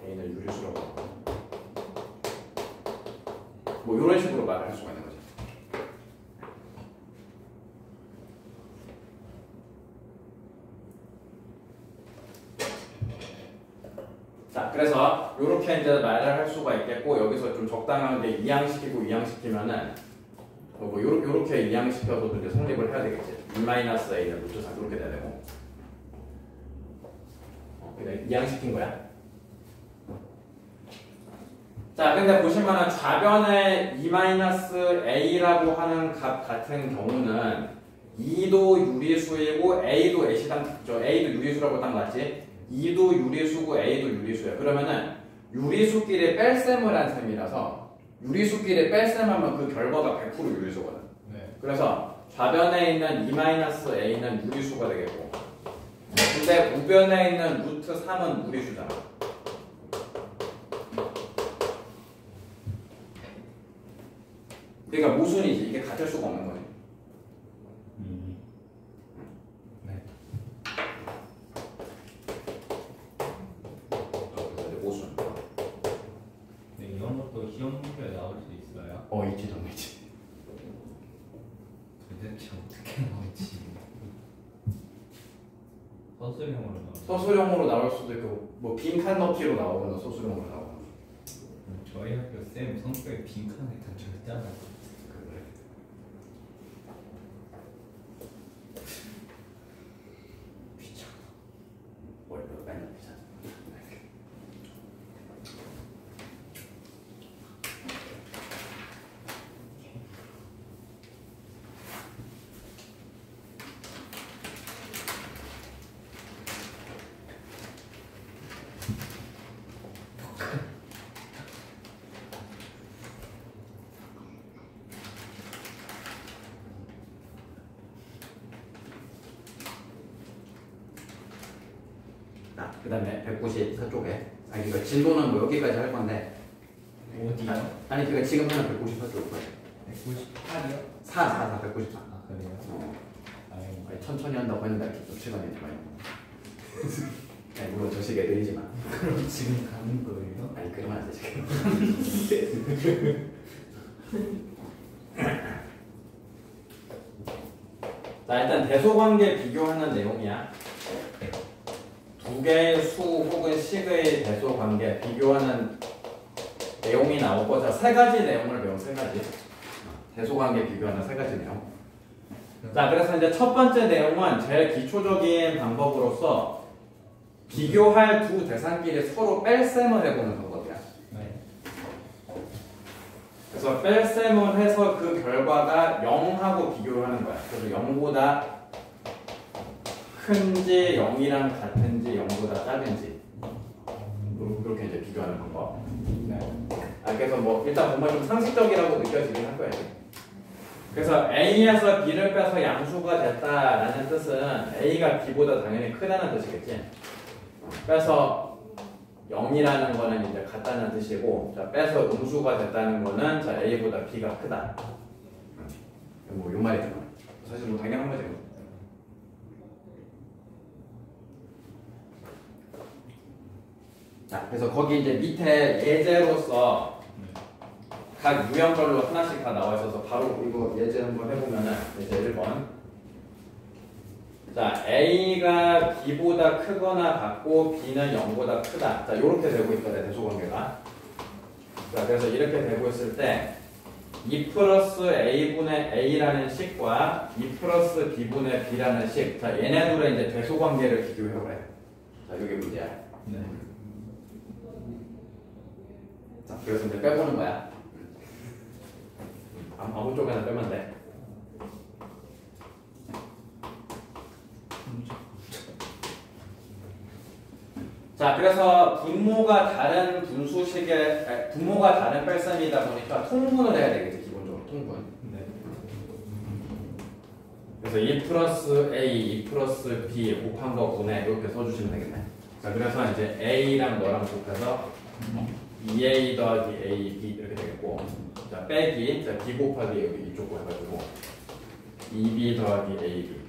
A는 유리수라고 뭐 이런 식으로 말을 할 수가 있는 거지. 자, 그래서 이렇게 이제 말을 할 수가 있겠고 여기서 좀 적당하게 이항시키면은 뭐 요렇게 이항시켜서도 이제 성립을 해야 되겠지. 2-A는 루트 4 그렇게 돼야 되고. 그냥 이항시킨 거야. 자, 근데 보시면은 좌변에 2-A라고 하는 값 같은 경우는 2도 유리수이고 A도 유리수라고 딱 맞지? 2도 유리수고 A도 유리수야. 그러면은 유리수끼리 뺄셈을 한 셈이라서 유리수끼리 뺄셈하면 그 결과가 100% 유리수거든. 네. 그래서 좌변에 있는 2-A는 유리수가 되겠고 근데 우변에 있는 루트 3은 무리수잖아. 그러니까 모순이지. 이게 같을 수가 없는 거지. 네. 그래서 모순. 네, 이런 것도 시험 문제에 나올 수 있어요. 있지 당연히지. 도대체 어떻게 나올지. 서술형으로 나올. 서술형으로 나올 수도 있고 뭐 빈칸 넣기로 나오거나 서술형으로 나오거나. 저희 학교 쌤 성격에 빈칸에 다 절대 안 하고. 그래. 귀찮아. 월급 맨날 귀찮아. 그 다음에 194쪽에 아니 이거 진도는 뭐 여기까지 할 건데 어디요? 아니 그러니까 지금 하는 194쪽 거예요. 198이요? 4 194. 아 그래요? 아유. 아니, 천천히 한다고 했는데 좀 시간이 좀 많이 아니 물론 저식 애들이지만 그럼 지금 가는 거예요? 아니 그러면 안 돼 지금. 자 일단 대소관계 비교하는 내용이야. 두 개의 수 혹은 식의 대소관계 비교하는 내용이 나오고 자, 세 가지 내용을 배워. 세 가지 대소관계 비교하는 세 가지 내용. 자 그래서 이제 첫 번째 내용은 제일 기초적인 방법으로서 비교할 두 대상끼리 서로 뺄셈을 해보는 방법이야. 네. 그래서 뺄셈을 해서 그 결과가 0하고 비교를 하는 거야. 그래서 0보다 큰지 0이랑 같은지 0보다 작은지 그렇게 이제 비교하는 방법. 네. 그래서 뭐 일단 보면 좀 상식적이라고 느껴지긴 할 거야. 그래서 A에서 B를 빼서 양수가 됐다라는 뜻은 A가 B보다 당연히 크다는 뜻이겠지. 빼서 0이라는 거는 이제 같다는 뜻이고, 자 빼서 음수가 됐다는 거는 자 A보다 B가 크다. 뭐 요 말이잖아. 사실 뭐 당연한 거지. 자 그래서 거기 이제 밑에 예제로서 각 유형별로 하나씩 다 나와 있어서 바로 이거 예제 한번 해보면은 예제 1번. 자 A가 B보다 크거나 같고 B는 0보다 크다. 자 이렇게 되고 있거든 대소관계가. 자 그래서 이렇게 되고 있을 때 2 플러스 A분의 A라는 식과 2 플러스 B분의 B라는 식. 자 얘네 둘의 이제 대소관계를 비교해보래. 자 이게 문제야. 네. 자 그래서 이제 빼보는 거야. 아무 쪽에나 빼면 돼. 자, 그래서 분모가 다른 분수식의 분모가 다른 뺄셈이다 보니까 통분을 해야 되겠지, 기본적으로 통분. 네. 그래서 2 플러스 A, 2 플러스 B 곱한 거 분해 이렇게 써주시면 되겠네. 자, 그래서 이제 A랑 너랑 곱해서 2A 더하기 A, B 이렇게 되겠고, 자, 빼기, 자, B 곱하기 여기 이쪽 거 해가지고 2B 더하기 AB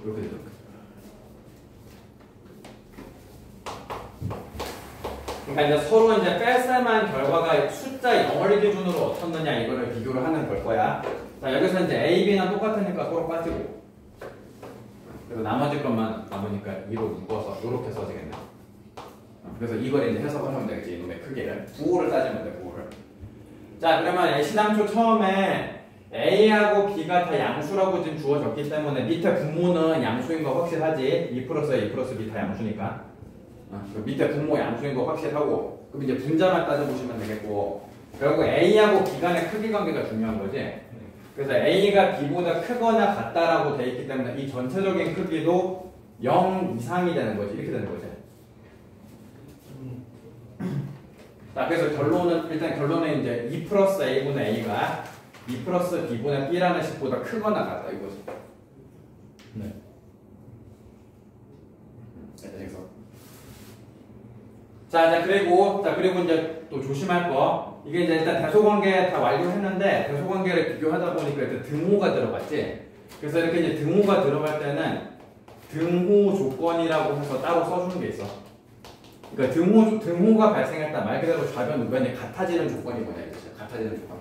이렇게 되죠. 그러니까 이제 서로 이제 뺄셈한 결과가 숫자 0을 기준으로 어떻느냐 이거를 비교를 하는 걸 거야. 자, 여기서 이제 A, B는 똑같으니까 서로 빠지고, 그리고 나머지 것만 남으니까 2로 묶어서 이렇게 써지겠네. 그래서 이걸 이제 해석을 하면 되겠지, 이놈의 크기를. 부호를 따지면 돼, 부호를. 자, 그러면 시당초 처음에 A하고 B가 다 양수라고 지금 주어졌기 때문에 밑에 분모는 양수인 거 확실하지. 2 플러스 A, 2 플러스 B 다 양수니까. 그 밑에 분모 양수인 거 확실하고, 그럼 이제 분자만 따져보시면 되겠고, 결국 A하고 B 간의 크기 관계가 중요한 거지. 그래서 A가 B보다 크거나 같다라고 돼 있기 때문에 이 전체적인 크기도 0 이상이 되는 거지. 이렇게 되는 거지. 자, 그래서 일단 결론은 이제 2 플러스 A분의 A가 2 플러스 B분의 B라는 식보다 크거나 같다 이거지. 네. 자, 그리고 이제 또 조심할 거. 이게 이제 일단 대소관계 다 완료했는데, 대소관계를 비교하다 보니까 일단 등호가 들어갔지. 그래서 이렇게 이제 등호가 들어갈 때는 등호 조건이라고 해서 따로 써주는 게 있어. 그러니까 등호가 발생했다. 말 그대로 좌변 우변이 같아지는 조건이 뭐냐 이거죠. 같아지는 조건.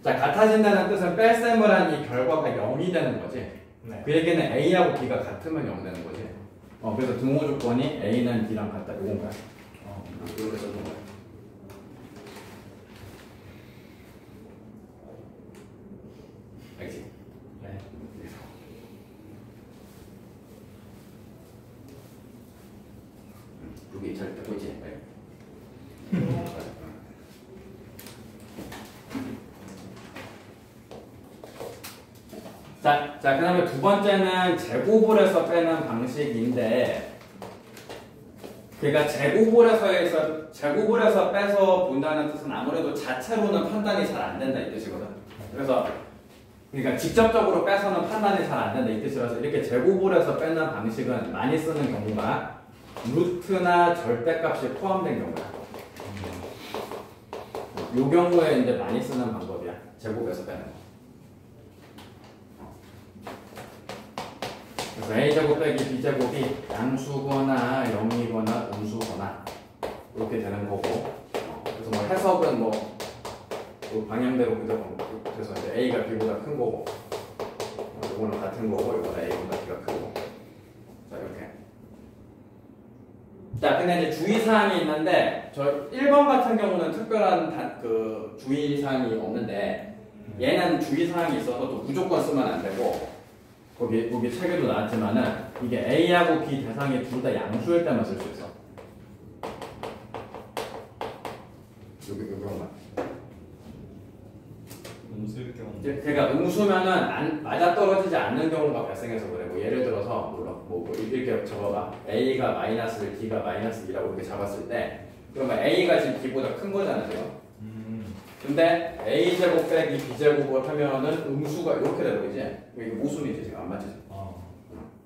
자, 같아진다는 뜻은 뺄셈을 한 이 결과가 0이 되는 거지. 네. 그 얘기는 A하고 B가 같으면 0 되는 거지. 그래서 등호 조건이 A는 B랑 같다. 요건 거야. 이렇게 써준 거야. 알겠지? 네. 여기 잘 듣고 있지? 자, 그 다음에 두 번째는 제곱을 해서 빼는 방식인데, 그러니까 제곱을 해서 빼서 본다는 뜻은 아무래도 자체로는 판단이 잘 안 된다 이 뜻이거든. 그래서 그러니까 직접적으로 빼서는 판단이 잘 안 된다 이 뜻이라서 이렇게 제곱을 해서 빼는 방식은 많이 쓰는 경우가 루트나 절대값이 포함된 경우야. 이 경우에 이제 많이 쓰는 방법이야. 제곱해서 빼는 거. 그래서 A제곱 빼기 B제곱이 양수거나 0이거나 음수거나 이렇게 되는 거고, 그래서 뭐 해석은 그 방향대로 그래서 이제 A가 B보다 큰 거고, 이거는 같은 거고, 이거는 A보다 B가 크고, 자 이렇게. 자, 근데 이제 주의사항이 있는데, 저 1번 같은 경우는 특별한 그 주의사항이 없는데, 얘는 주의사항이 있어서 또 무조건 쓰면 안 되고, 거기 책에도 나왔지만은 이게 A하고 B 대상이 둘 다 양수일 때만 쓸 수 있어. 요것만. 음수일 경우. 그러니까 음수면은 맞아 떨어지지 않는 경우가 발생해서 그래. 뭐 예를 들어서 이렇게 적어봐. A가 마이너스 1, B가 마이너스 2라고 이렇게 잡았을 때, 그러면 A가 지금 B보다 큰 거잖아 지금. 근데 A제곱 빼기 B제곱을 하면은 음수가 이렇게 돼 보이지? 이게 모순이지 지금 안 맞지?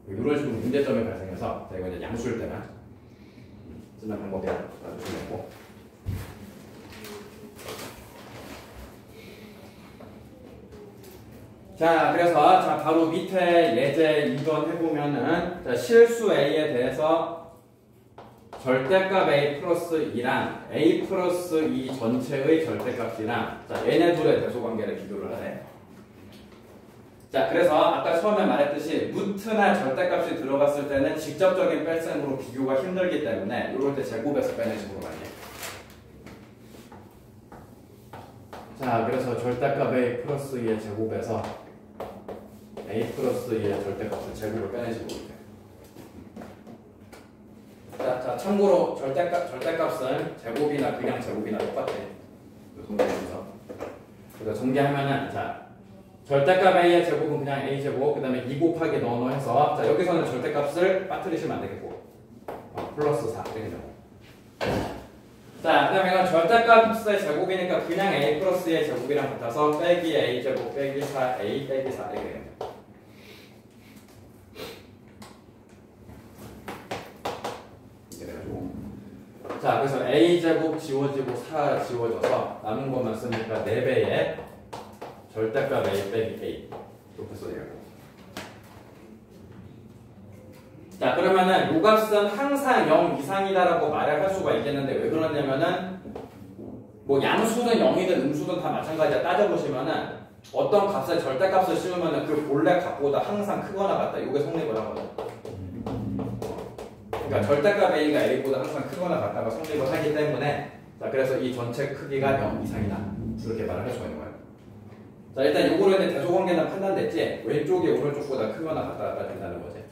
이런 식으로 문제점이 발생해서 자, 이거 이제 양수일 때만 쓰는 방법이야. 조심했고. 자, 그래서 바로 밑에 예제 2번 해보면은 자, 실수 A에 대해서 절대값 A 플러스 2랑 A 플러스 2 전체의 절대값이랑 자, 얘네 둘의 대소관계를 비교를 하래. 자, 그래서 아까 처음에 말했듯이 루트나 절대값이 들어갔을 때는 직접적인 뺄셈으로 비교가 힘들기 때문에 이럴 때 제곱해서 빼는 식으로 많이 해. 자, 그래서 절대값 A 플러스 2의 제곱에서 A 플러스 2의 절대값을 제곱을 빼는 식으로 이렇게. 자, 참고로 절대값은 제곱이나 그냥 제곱이나 똑같아. 정리하면서. 그래서 정리하면은, 자, 절대값 A의 제곱은 그냥 A제곱, 그 다음에 2 곱하기 넣어 해서, 자, 여기서는 절대값을 빠뜨리시면 안 되겠고, 플러스 4, 이렇게 되고. 절대값의 제곱이니까 그냥 a 플러스 의 제곱이랑 같아서 빼기 a 제곱 빼기 4a 빼기 4 이렇게 됩니다. 이렇게 돼가지고 자 그래서 a 제곱 지워지고 4 지워져서 남은 것만 쓰니까 4배의 절대값 a 빼기 a 이렇게 써야겠고. 자 그러면은 요 값은 항상 0 이상이다라고 말을 할 수가 있겠는데 왜 그러냐면은 뭐 양수든 0이든 음수든 다 마찬가지야. 따져보시면은 어떤 값에 절대값을 씌우면은 그 본래 값보다 항상 크거나 같다. 이게 성립을 하거든. 그러니까 절대값 a가 a보다 항상 크거나 같다가 성립을 하기 때문에 자 그래서 이 전체 크기가 0 이상이다. 이렇게 말을 할 수가 있는 거예요. 자 일단 요거로 이제 대소관계는 판단됐지. 왼쪽이 오른쪽보다 크거나 같다가 된다는 거지.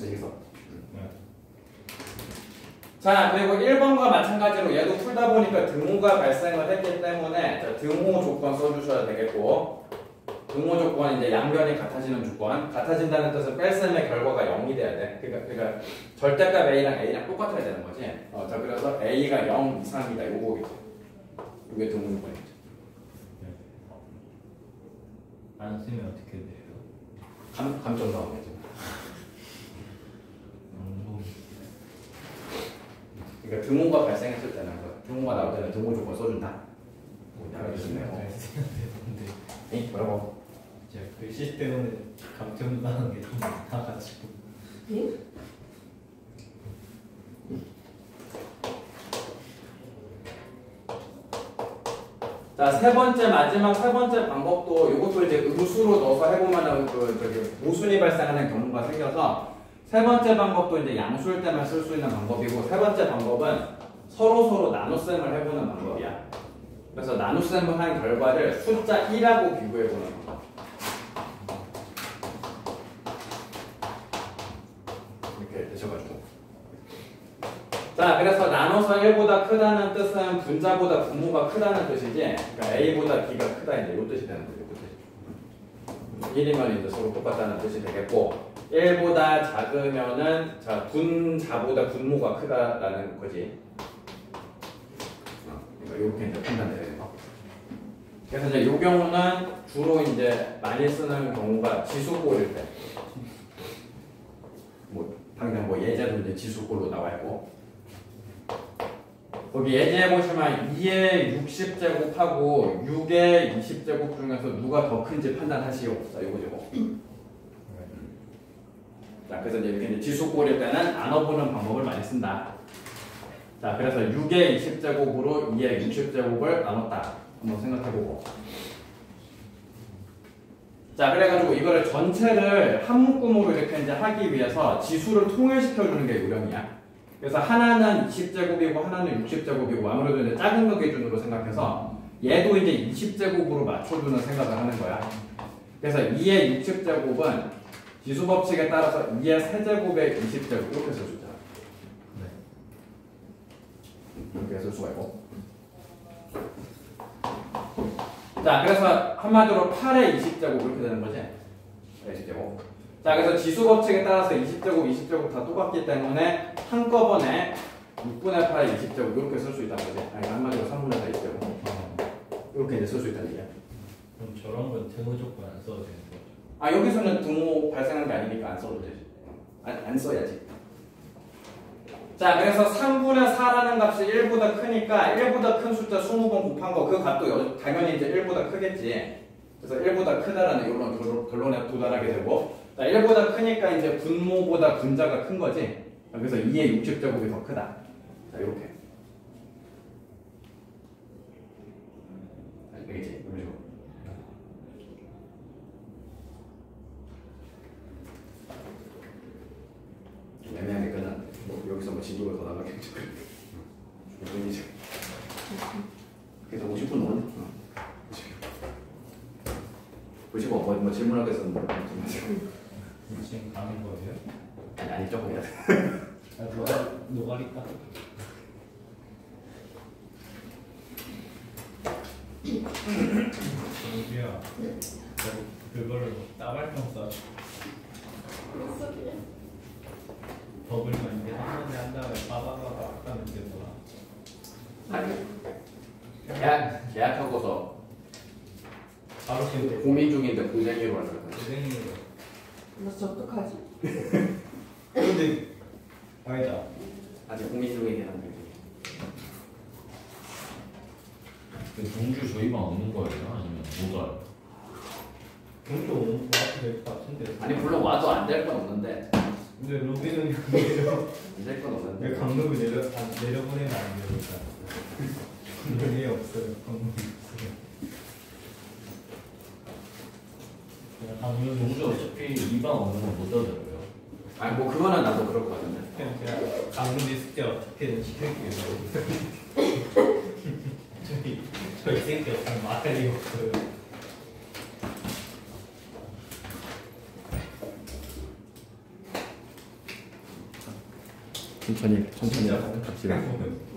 여기서. 자 그리고 1번과 마찬가지로 얘도 풀다 보니까 등호가 발생을 했기 때문에 자, 등호 조건 써주셔야 되겠고 등호 조건 이제 양변이 같아지는 조건 같아진다는 뜻은 뺄셈의 결과가 0이 돼야 돼. 그러니까 절대값 a랑 똑같아야 되는 거지. 자 그래서 a가 0 이상이다 요거겠지. 이게 등호 조건이지. 안 쓰면 어떻게 돼요? 감점 나오겠지. 그러니까 등호가 발생했을 때는 등호가 나올 때는 등호 조건 써준다. 알겠네요. 에? 뭐라고? 제가 글씨 때문에 감점 나는 게 좀 많아가지고. 예? 자, 마지막 세 번째 방법도 이것도 이제 음수로 넣어서 해보면은 모순이 발생하는 경우가 생겨서 세 번째 방법도 이제 양수일 때만 쓸 수 있는 방법이고 세 번째 방법은 서로 나눗셈을 해보는 방법이야. 그래서 나눗셈을 한 결과를 숫자 1하고 비교해보는 방법. 이렇게 되셔가지고. 자, 그래서 나눠서 1보다 크다는 뜻은 분자보다 분모가 크다는 뜻이지. 그러니까 A보다 B가 크다 이제 이 뜻이 되는 거죠. 1이면 이제 서로 똑같다는 뜻이 되겠고 1보다 작으면은 자 분자보다 분모가 크다라는 거지. 그러니까 이렇게 이제 판단돼야 돼요. 그래서 이제 이 경우는 주로 이제 많이 쓰는 경우가 지수꼴일 때. 뭐 당장 뭐 예제도 이제 지수꼴로 나와 있고. 거기 예제해 보시면 2의 60제곱하고 6의 20제곱 중에서 누가 더 큰지 판단하시오. 자, 요거죠. 자, 그래서 이제 지수꼴일 때는 나눠보는 방법을 많이 쓴다. 자, 그래서 6의 20제곱으로 2의 60제곱을 나눴다. 한번 생각해보고. 자, 그래가지고 이거를 전체를 한 묶음으로 이렇게 이제 하기 위해서 지수를 통일시켜주는 게 요령이야. 그래서 하나는 20제곱이고 하나는 60제곱이고 아무래도 이제 작은 거 기준으로 생각해서 얘도 이제 20제곱으로 맞춰주는 생각을 하는 거야. 그래서 2의 60제곱은 지수 법칙에 따라서 2의 세제곱의 20제곱 이렇게 써주자. 이렇게 쓸 수가 있고. 자, 그래서 한마디로 8의 20제곱 이렇게 되는 거지. 20제곱. 자, 그래서 지수 법칙에 따라서 20제곱, 20제곱 다 똑같기 때문에 한꺼번에 6분의 8의 20제곱 이렇게 쓸 수 있다는 거지. 아니, 한마디로 3분의 4 20제곱. 이렇게 이제 쓸 수 있다는 얘기야. 그럼 저런 건 등호 조건 안 써도 되는 거죠? 아, 여기서는 등호 발생한 게 아니니까 안 써도 되지. 안 써야지. 자, 그래서 3분의 4라는 값이 1보다 크니까 1보다 큰 숫자 20번 곱한 거 그 값도 당연히 이제 1보다 크겠지. 그래서 1보다 크다라는 이런 결론에 도달하게 되고 자, 1보다 크니까 이제 분모보다 분자가 큰 거지. 그래서 2의 60제곱이 더 크다. 자, 이렇게. 알겠지? 이런 식으로. 좀 애매하게 끝났네. 여기서 뭐 진도가 더 나가겠지. 이제 그래서 50분 넘었네. 50분 뭐 질문하겠었는데 좀 하시고. 지금 가는 거예요? 아니 조금 해야 돼. 노가리까? 정주야, 그걸로 따발총 쏴. 무슨 소리야? 버블만 이제 한 번에 한 다음에 빠바바바 하면 되더라. 아니 계약하고서 바로 지금 고민 중인데 고생이로 하는 거야. 고생이에요. 나 진짜 어떡하지? 근데 아니다. 아직 고민 중이긴 한데. 동주 저희만 없는 거예요? 아니면 못 와요? 동조 오는 거 같아 될것 같은데. 아니 물론 와도 안 될 건 없는데 근데 로비는 내려 안 될 건 없는데. 왜 강릉을 내려보내면 안 되니까. 강릉이 없어요. 강릉이 없어요. 오늘 동주 어차피 2방 없는 건 못 얻어요. 아니 뭐 그거는 나도 그럴 것 같은데. 그냥 제가 강릉 숙제 어떻게든 시킬게요. 저희 새끼 없으면 말할 리가 없어요. 천천히 갑시다.